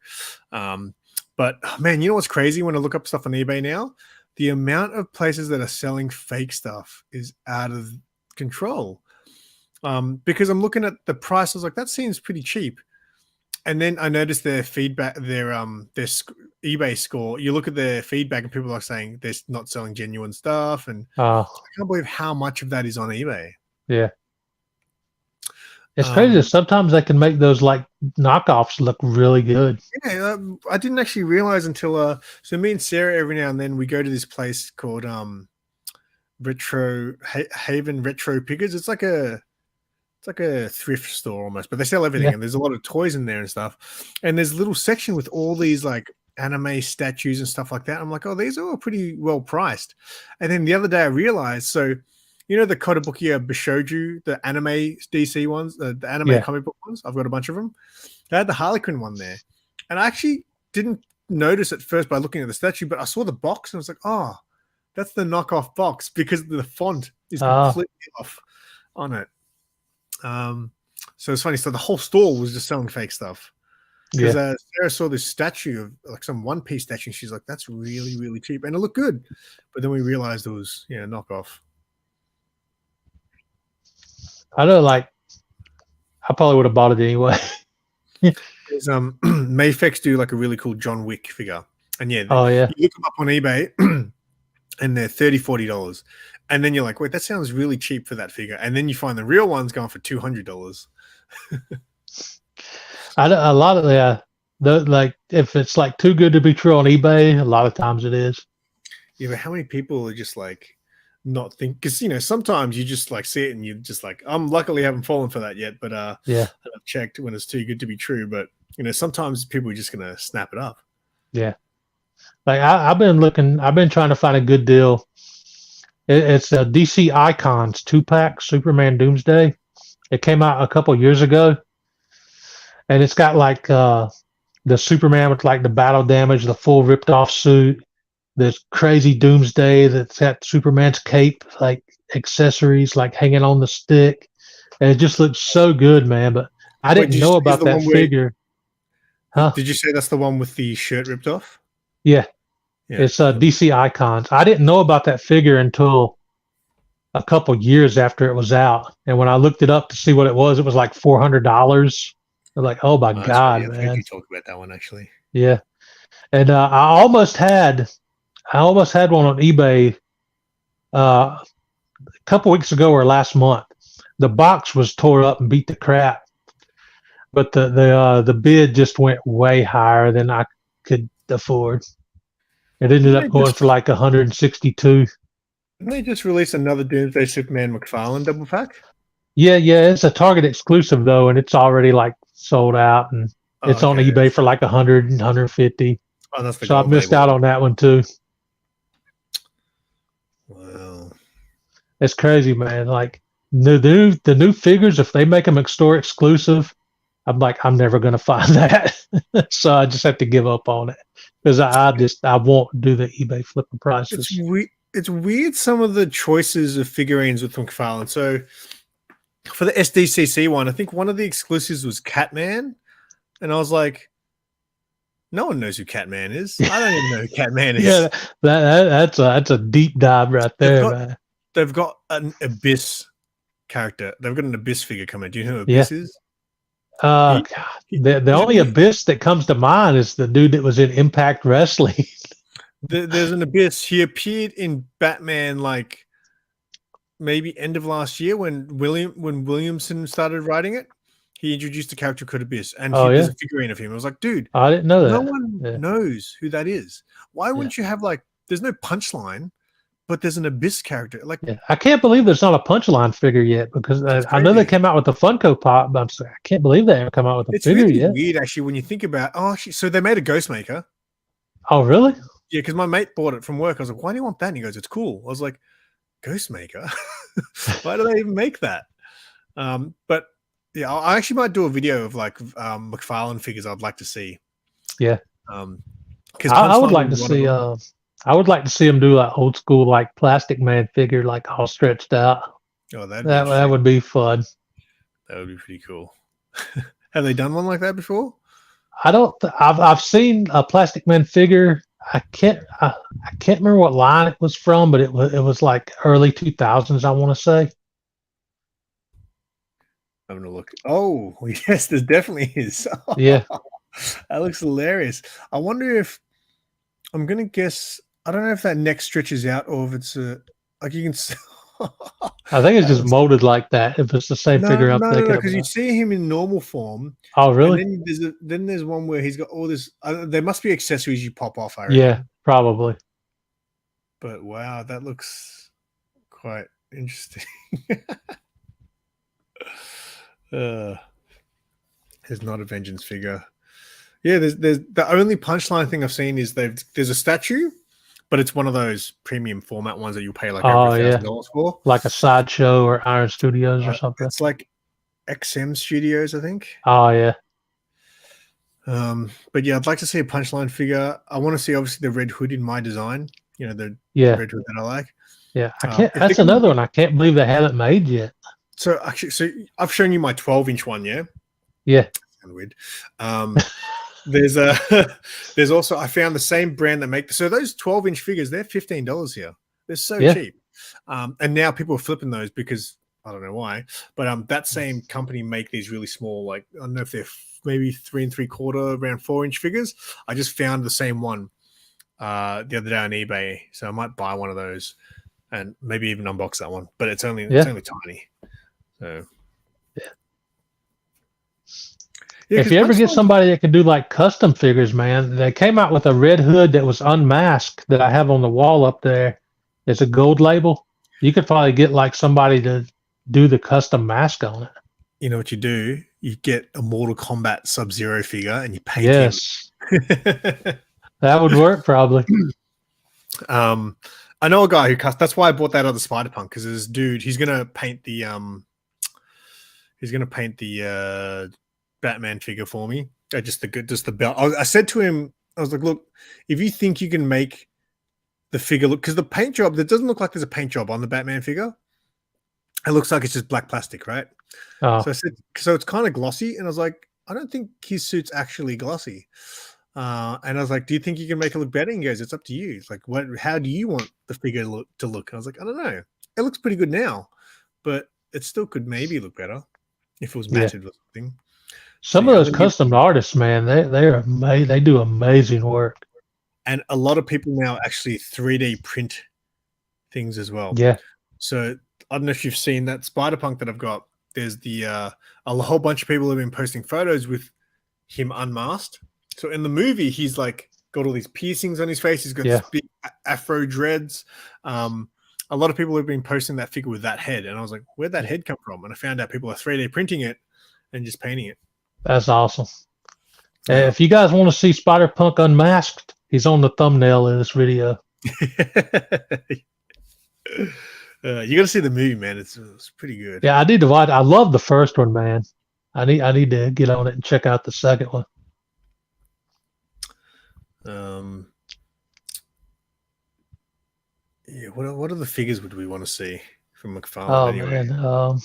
But man, you know what's crazy when I look up stuff on eBay now? The amount of places that are selling fake stuff is out of control. because I'm looking at the price. I was like, that seems pretty cheap. And then I noticed their feedback, their eBay score. You look at their feedback, and people are saying they're not selling genuine stuff, and I can't believe how much of that is on eBay. Yeah, it's crazy that sometimes they can make those like knockoffs look really good. Yeah, I didn't actually realize until so me and Sarah every now and then we go to this place called Haven Retro Pickers. It's like a thrift store almost, but they sell everything, and there's a lot of toys in there and stuff. And there's a little section with all these like anime statues and stuff like that. I'm like, oh, these are all pretty well priced. And then the other day I realized, so you know the Kotobukiya Bishoujo, the anime DC ones, the anime comic book ones. I've got a bunch of them. They had the Harley Quinn one there, and I actually didn't notice at first by looking at the statue, but I saw the box and I was like, oh, that's the knockoff box because the font is completely off on it. So it's funny. So the whole store was just selling fake stuff. Because Sarah saw this statue of like some One Piece statue, and she's like, "That's really, really cheap," and it looked good. But then we realized it was knockoff. I know, like, I probably would have bought it anyway. There's Mayfex do like a really cool John Wick figure, and you look them up on eBay, and they're $30-$40. And then you're like, wait, that sounds really cheap for that figure. And then you find the real ones going for $200. A lot of like if it's like too good to be true on eBay, a lot of times it is. Yeah, but how many people are just like not think? Because sometimes you just like see it and you're just like, luckily haven't fallen for that yet. But I've checked when it's too good to be true. But sometimes people are just gonna snap it up. Yeah, like I've been trying to find a good deal. It's a DC Icons 2-pack Superman Doomsday. It came out a couple years ago, and it's got like the Superman with like the battle damage, the full ripped off suit, this crazy Doomsday that's got Superman's cape, like accessories, like hanging on the stick, and it just looks so good, man. But I didn't know about that figure. Huh? Did you say that's the one with the shirt ripped off? Yeah. It's DC Icons. I didn't know about that figure until a couple years after it was out. And when I looked it up to see what it was like $400. I'm like, oh my God, man. I think you talked about that one actually. Yeah. And I almost had one on eBay a couple weeks ago or last month. The box was tore up and beat to crap. But the bid just went way higher than I could afford. It ended up going for like 162. Didn't they just release another Doomsday Superman McFarlane double pack? Yeah, it's a Target exclusive though, and it's already like sold out, and it's on eBay for like 100 and 150. Oh, that's the so I missed out on that one too. Wow, it's crazy, man. Like the new figures, if they make them store exclusive, I'm like, I'm never gonna find that. So I just have to give up on it. Because I won't do the eBay flipping prices. It's weird some of the choices of figurines with McFarlane. So for the SDCC one, I think one of the exclusives was Catman, and I was like, no one knows who Catman is. I don't even know who Catman is. Yeah, that's a deep dive right there, man. They've got an Abyss character. They've got an Abyss figure coming. Do you know who Abyss is? The only Abyss that comes to mind is the dude that was in Impact Wrestling. There's an Abyss. He appeared in Batman like maybe end of last year when Williamson started writing it. He introduced a character called Abyss, and there's a figurine of him. I was like, dude, I didn't know that. No one knows who that is. Why wouldn't you have like? There's no punchline, but there's an Abyss character. Like, I can't believe there's not a punchline figure yet, because I know they came out with the Funko Pop, but I can't believe they haven't come out with a figure really yet. Weird, actually, when you think about. So they made a Ghostmaker. Oh, really? Yeah, because my mate bought it from work. I was like, why do you want that? And he goes, it's cool. I was like, Ghostmaker? Why do they even make that? But yeah, I actually might do a video of like McFarlane figures I'd like to see. Yeah. Because I would like to see. I would like to see them do like old school like Plastic Man figure, like all stretched out. Oh, that would be fun. That would be pretty cool. Have they done one like that before? I've seen a Plastic Man figure. I can't remember what line it was from, but it was like early 2000s, I want to say. Having a look. Oh, yes, there definitely is. Yeah. That looks hilarious. I wonder if I'm gonna guess. I don't know if that neck stretches out or if it's like you can. I think it's just molded like that. If it's the same figure I'm thinking because you about. see him in normal form. Oh, really? And then there's one where he's got all this. There must be accessories you pop off. I reckon. Yeah, probably. But wow, that looks quite interesting. There's not a vengeance figure. Yeah, there's the only punchline thing I've seen is there's a statue, but it's one of those premium format ones that you pay like over $1,000 for, like a Sideshow or Iron Studios or something. It's like XM Studios, I think. Oh yeah. But yeah, I'd like to see a punchline figure. I want to see obviously the red hood in my design. You know, the red hood that I like. Yeah, I can't. That's another one I can't believe they haven't made yet. So actually, I've shown you my 12-inch one, yeah. Yeah. Kind of weird. There's also I found the same brand that make so those 12-inch figures. They're $15 here. They're so cheap. And now people are flipping those because I don't know why, but that same company make these really small, like I don't know if they're maybe 3 3/4, around 4-inch figures. I just found the same one the other day on eBay, so I might buy one of those and maybe even unbox that one. But it's only tiny. So if you ever get somebody that can do like custom figures, man, they came out with a red hood that was unmasked that I have on the wall up there. It's a gold label. You could probably get like somebody to do the custom mask on it. You know what you do? You get a Mortal Kombat Sub-Zero figure and you paint him. That would work probably. I know a guy who cuts. That's why I bought that other Spider-Punk, because this dude, he's gonna paint the Batman figure for me. Just the belt. I said to him, I was like, look, if you think you can make the figure look, because the paint job, there doesn't look like there's a paint job on the Batman figure. It looks like it's just black plastic, right? So I said, so it's kind of glossy, and I was like, I don't think his suit's actually glossy. And I was like, do you think you can make it look better? And he goes, it's up to you. It's like, how do you want the figure to look? And I was like, I don't know. It looks pretty good now, but it still could maybe look better if it was matted with something. Some of those custom artists, man, they're amazing. They do amazing work. And a lot of people now actually 3D print things as well. Yeah. So I don't know if you've seen that Spider-Punk that I've got. There's a whole bunch of people have been posting photos with him unmasked. So in the movie, he's like got all these piercings on his face. He's got this big afro dreads. A lot of people have been posting that figure with that head. And I was like, where'd that head come from? And I found out people are 3D printing it and just painting it. That's awesome. If you guys want to see Spider-Punk unmasked, he's on the thumbnail of this video. You got to see the movie, man. It's pretty good. Yeah, I need to watch. I love the first one, man. I need to get on it and check out the second one. Yeah. What other figures would we want to see from McFarlane? Anyway? Man.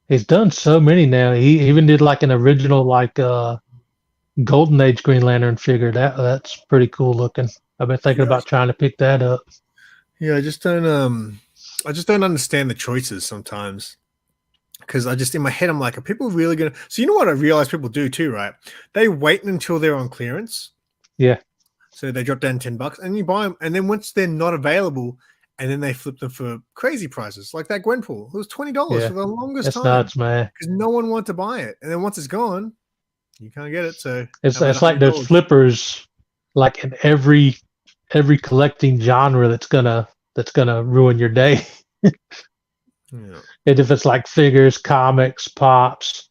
He's done so many now. He even did like an original like Golden Age Green Lantern figure. That's pretty cool looking. I've been thinking about trying to pick that up. Yeah, I just don't understand the choices sometimes. Because I just in my head I'm like, are people really gonna so you know what I realize people do too, right? They wait until they're on clearance. Yeah. So they drop down $10 and you buy them, and then once they're not available, and then they flip them for crazy prices, like that Gwenpool. It was $20 for the longest time. That's nuts, man. Because no one wanted to buy it, and then once it's gone, you can't get it. So it's like those flippers, like in every collecting genre that's gonna ruin your day. Yeah. And if it's like figures, comics, pops,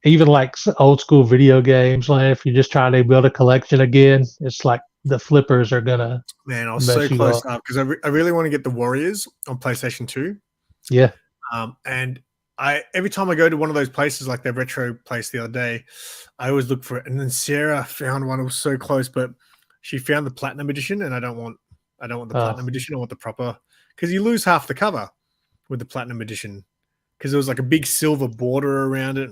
even like old school video games, like if you're just trying to build a collection again, it's like the flippers are gonna. Man, I was so close up because I really want to get the Warriors on PlayStation 2. Yeah. And every time I go to one of those places, like their retro place the other day, I always look for it. And then Sarah found one. It was so close, but she found the Platinum Edition, and I don't want the Platinum Edition. I want the proper, because you lose half the cover with the Platinum Edition because there was like a big silver border around it.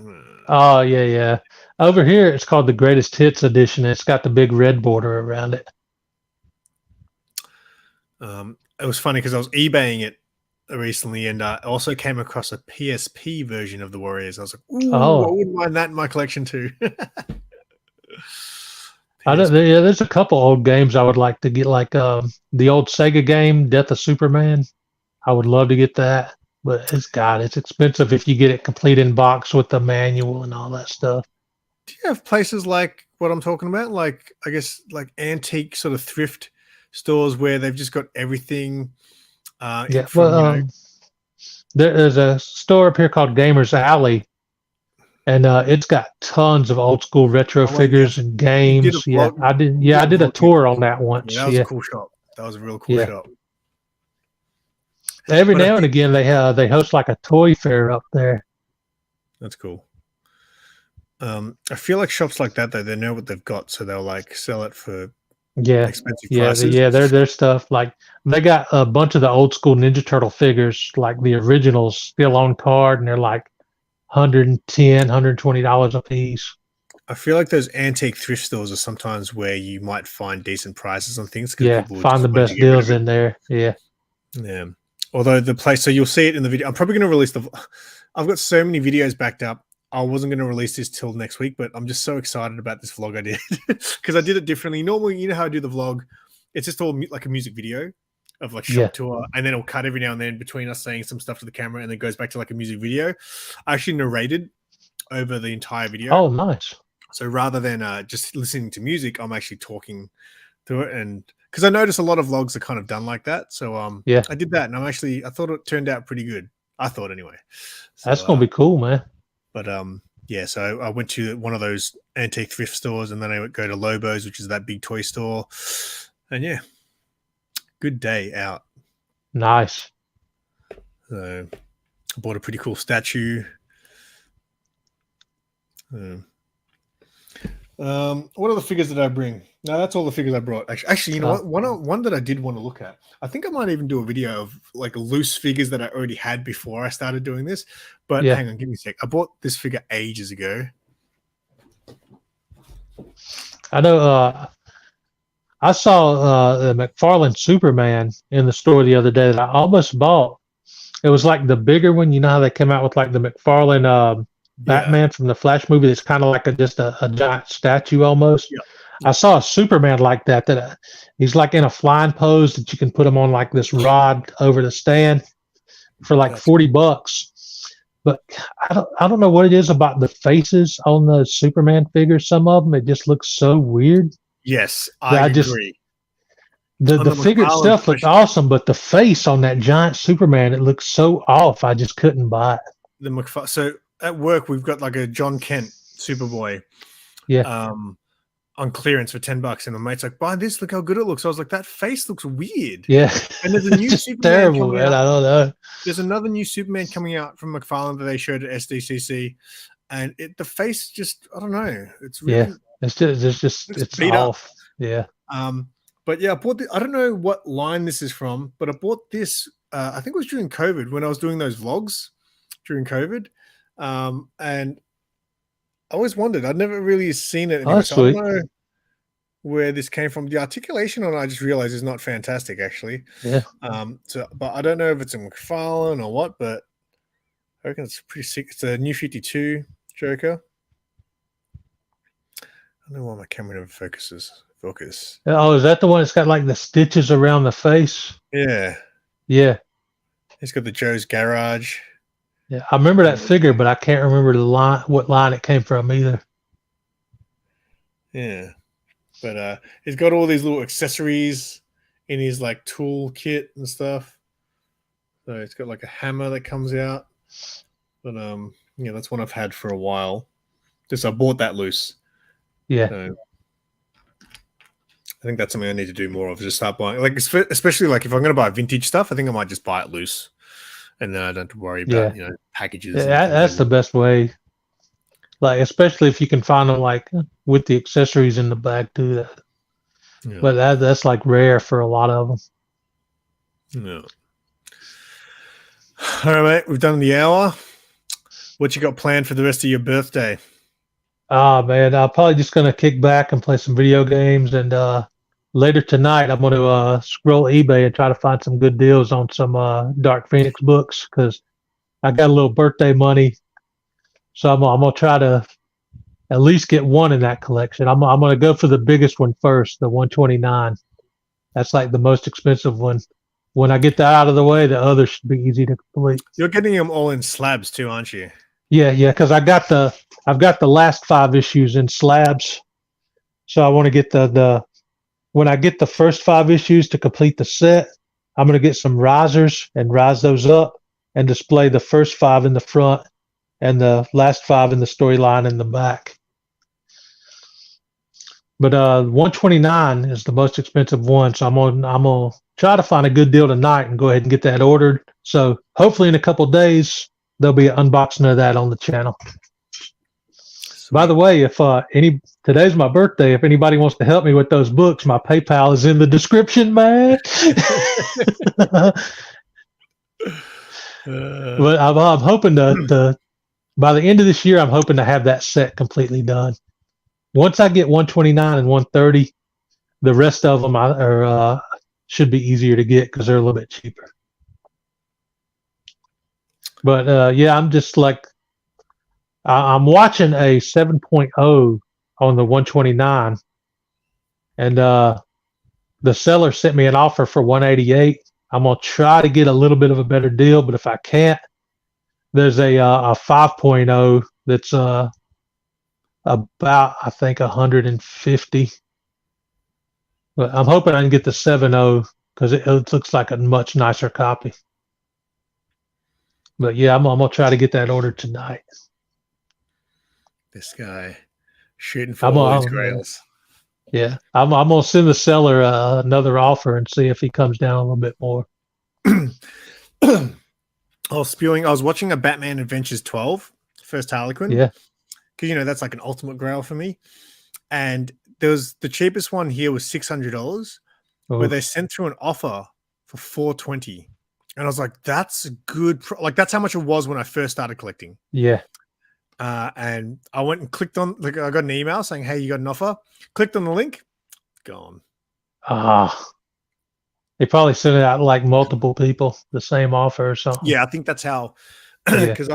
Oh yeah. Over here, it's called the Greatest Hits Edition. It's got the big red border around it. it was funny because I was eBaying it recently, and I also came across a PSP version of the Warriors. I was like, ooh, I wouldn't mind that in my collection too. There's a couple old games I would like to get, like the old Sega game, Death of Superman. I would love to get that, but it's expensive if you get it complete in box with the manual and all that stuff. Do you have places like what I'm talking about? Like, I guess, like antique sort of thrift stores where they've just got everything. There's a store up here called Gamers Alley, and it's got tons of old school retro figures and games. I did a tour on that once. Yeah, that was a cool shop. That was a real cool shop. Every now and again, they host like a toy fair up there. That's cool. I feel like shops like that, though, they know what they've got, so they'll like sell it for expensive prices. Their stuff, like they got a bunch of the old school Ninja Turtle figures, like the originals, still on card, and they're like $110, $120 a piece. I feel like those antique thrift stores are sometimes where you might find decent prices on things. Find the best deals in there. Yeah. Although the place, so you'll see it in the video. I'm probably going to release I've got so many videos backed up. I wasn't going to release this till next week, but I'm just so excited about this vlog I did because I did it differently. Normally, you know how I do the vlog? It's just all like a music video of like shop tour, and then it'll cut every now and then between us saying some stuff to the camera, and then goes back to like a music video. I actually narrated over the entire video. Oh, nice. So rather than just listening to music, I'm actually talking through it, and because I noticed a lot of vlogs are kind of done like that. So I did that, and I thought it turned out pretty good. I thought anyway. So, that's gonna be cool, man. But so I went to one of those antique thrift stores, and then I would go to Lobo's, which is that big toy store. And good day out. Nice. So I bought a pretty cool statue. What other figures did I bring? No, that's all the figures I brought. Actually, you know what? One that I did want to look at. I think I might even do a video of like loose figures that I already had before I started doing this. But hang on, give me a sec. I bought this figure ages ago. I know. I saw the McFarlane Superman in the store the other day that I almost bought. It was like the bigger one. You know how they came out with like the McFarlane Batman from the Flash movie? That's kind of like just a giant statue almost. Yeah. I saw a Superman like that he's like in a flying pose that you can put him on like this rod over the stand for like $40. But I don't know what it is about the faces on the Superman figures. Some of them, it just looks so weird. Yes, I agree. The figure itself looked awesome, but the face on that giant Superman, it looks so off. I just couldn't buy it. So at work, we've got like a John Kent Superboy. Yeah. On clearance for $10, and my mate's like, "Buy this! Look how good it looks." I was like, "That face looks weird." Yeah, and there's a new Superman terrible, man. I don't know. There's another new Superman coming out from McFarlane that they showed at SDCC, and the face just, I don't know. It's really, it's beat off. Up. Yeah. But I bought I don't know what line this is from, but I bought this. I think it was during COVID when I was doing those vlogs during COVID, and I always wondered. I'd never really seen it. Oh, so I don't know where this came from. The articulation on it, I just realized, is not fantastic, actually. Yeah. But I don't know if it's a McFarlane or what, but I reckon it's pretty sick. It's a new 52 Joker. I don't know why my camera never focuses. Focus. Oh, is that the one that's got like the stitches around the face? Yeah. Yeah. He's got the Joe's Garage. Yeah, I remember that figure, but I can't remember what line it came from either. Yeah, but he's got all these little accessories in his like tool kit and stuff. So it's got like a hammer that comes out. But that's one I've had for a while. I bought that loose. Yeah. So I think that's something I need to do more of. Just start buying, like especially like if I'm going to buy vintage stuff, I think I might just buy it loose. And then I don't have to worry about packages. Yeah, that's the best way. Like especially if you can find them like with the accessories in the bag too. But that's like rare for a lot of them. Yeah. All right, mate. We've done the hour. What you got planned for the rest of your birthday? Man, I'm probably just gonna kick back and play some video games and later tonight, I'm going to scroll eBay and try to find some good deals on some Dark Phoenix books because I got a little birthday money. So I'm going to try to at least get one in that collection. I'm going to go for the biggest one first, the 129. That's like the most expensive one. When I get that out of the way, the others should be easy to complete. You're getting them all in slabs too, aren't you? Yeah, because I've got the last 5 issues in slabs. So I want to get the when I get the first 5 issues to complete the set, I'm going to get some risers and rise those up and display the first 5 in the front and the last 5 in the storyline in the back. But 129 is the most expensive one, so I'm gonna try to find a good deal tonight and go ahead and get that ordered. So hopefully in a couple of days there'll be an unboxing of that on the channel. Sweet. By the way, if today's my birthday, if anybody wants to help me with those books, my PayPal is in the description, man. But I'm hoping to by the end of this year, I'm hoping to have that set completely done. Once I get 129 and 130, the rest of them should be easier to get because they're a little bit cheaper. But yeah, I'm just like I'm watching a 7.0 on the 129, and the seller sent me an offer for 188. I'm gonna try to get a little bit of a better deal, but if I can't, there's a 5.0 that's about, I think, 150. But I'm hoping I can get the 7.0 because it looks like a much nicer copy. But yeah, I'm gonna try to get that ordered tonight. This guy shooting for all these grails. Yeah, I'm gonna send the seller another offer and see if he comes down a little bit more. I was watching a Batman Adventures 12, First Harlequin. Yeah. Because, that's like an ultimate grail for me. And there was the cheapest one here was $600, where they sent through an offer for $420. And I was like, that's a good, that's how much it was when I first started collecting. Yeah. And I went and clicked on, I got an email saying, hey, you got an offer. Clicked on the link, gone. They probably sent it out to like multiple people, the same offer or something. Yeah, I think that's how, because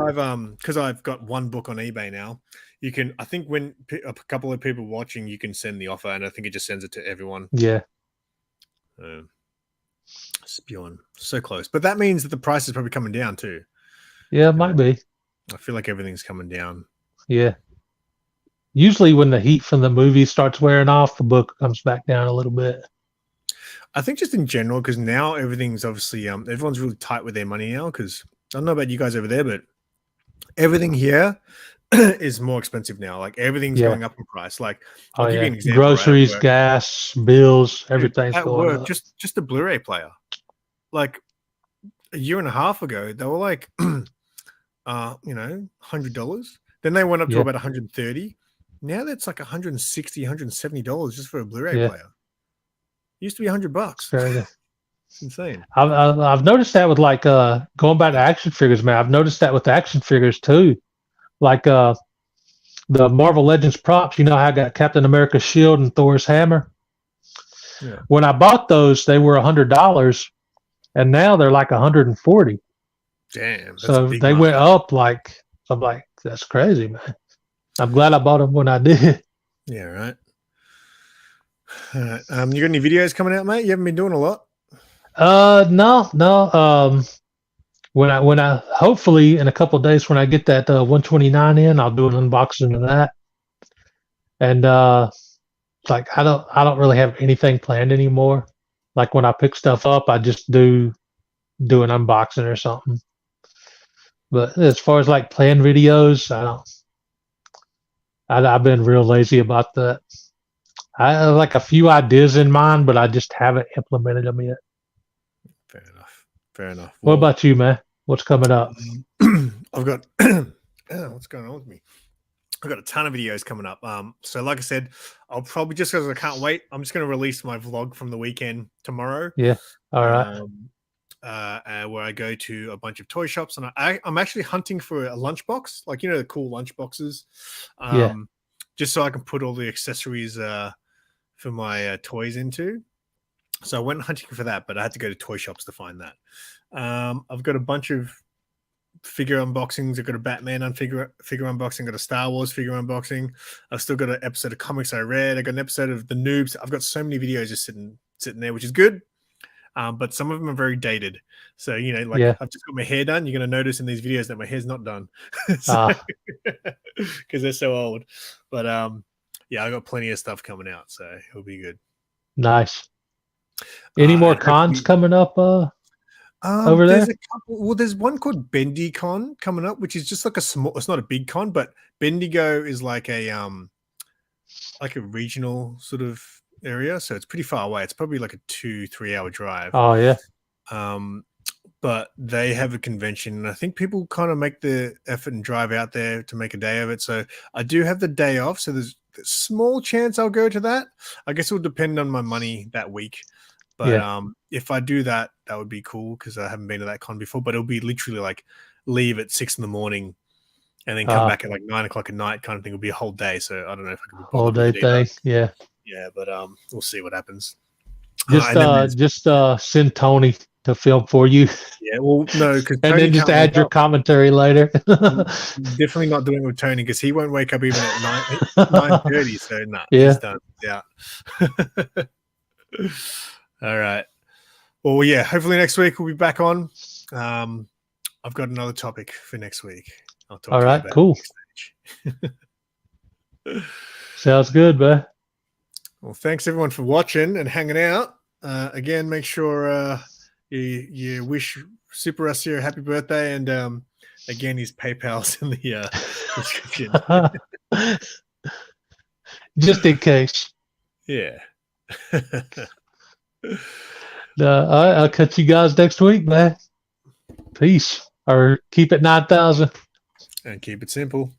I've got one book on eBay now. You can, I think when a couple of people watching, you can send the offer, and I think it just sends it to everyone. Yeah. Spewing so close, but that means that the price is probably coming down too. Yeah, it might be. I feel like everything's coming down. Yeah. Usually when the heat from the movie starts wearing off, the book comes back down a little bit. I think just in general, because now everything's obviously everyone's really tight with their money now. Because I don't know about you guys over there, but everything here is more expensive now. Like everything's going up in price. Like I'll give you an example. Groceries, gas, bills, everything's going up. Just a Blu-ray player. Like a year and a half ago, they were like $100. Then they went up to about $130. Now that's like $160, $170 just for a Blu-ray player. It used to be $100. It's insane. I've noticed that with like going back to action figures, man. I've noticed that with action figures too. Like the Marvel Legends props, how I got Captain America's shield and Thor's hammer. Yeah. When I bought those, they were $100, and now they're like $140. Damn. So they went up like, I'm like, that's crazy, man. I'm glad I bought them when I did. Yeah, right. You got any videos coming out, mate? You haven't been doing a lot. No. When I hopefully in a couple of days when I get that 129 in, I'll do an unboxing of that. And like I don't really have anything planned anymore. Like when I pick stuff up, I just do an unboxing or something. But as far as like planned videos, I've been real lazy about that. I have like a few ideas in mind, but I just haven't implemented them yet. Fair enough. What about you, man? What's coming up? I've got what's going on with me? I've got a ton of videos coming up. So like I said, I'll probably, just because I can't wait, I'm just going to release my vlog from the weekend tomorrow. Yeah. All right. Where I go to a bunch of toy shops, and I'm actually hunting for a lunchbox, like the cool lunch boxes. Just so I can put all the accessories for my toys into. So I went hunting for that, but I had to go to toy shops to find that. I've got a bunch of figure unboxings. I've got a Batman figure unboxing. I've got a Star Wars figure unboxing. I've still got an episode of comics I read. I got an episode of The Noobs. I've got so many videos just sitting there, which is good. But some of them are very dated. So, you know, like I've just got my hair done. You're going to notice in these videos that my hair's not done. Because they're so old. But yeah, I got plenty of stuff coming out. So it'll be good. Nice. Any more cons coming up over there? There's one called BendyCon coming up, which is just like it's not a big con, but Bendigo is like a regional sort of area, so it's pretty far away. It's probably like a 2-3 hour drive. Oh yeah. But they have a convention, and I think people kind of make the effort and drive out there to make a day of it. So I do have the day off, so there's a small chance I'll go to that. I guess it will depend on my money that week. But if I do that, that would be cool because I haven't been to that con before. But it'll be literally like leave at 6 a.m. and then come back at like 9 o'clock at night kind of thing. It'll be a whole day. So I don't know if I can be whole day thing. Yeah. Yeah, but we'll see what happens. Just send Tony to film for you. Yeah, well, no, because and then just add your commentary later. Definitely not doing it with Tony because he won't wake up even at 9:30. So no, he's done. Yeah. All right. Well, yeah. Hopefully next week we'll be back on. I've got another topic for next week. I'll talk. All right. Cool. Sounds good, man. Well, thanks everyone for watching and hanging out. Again, make sure you wish Super Russ here a happy birthday, and again, his PayPal's in the description. Just in case. Yeah. I'll catch you guys next week, man. Peace. Or keep it 9,000. And keep it simple.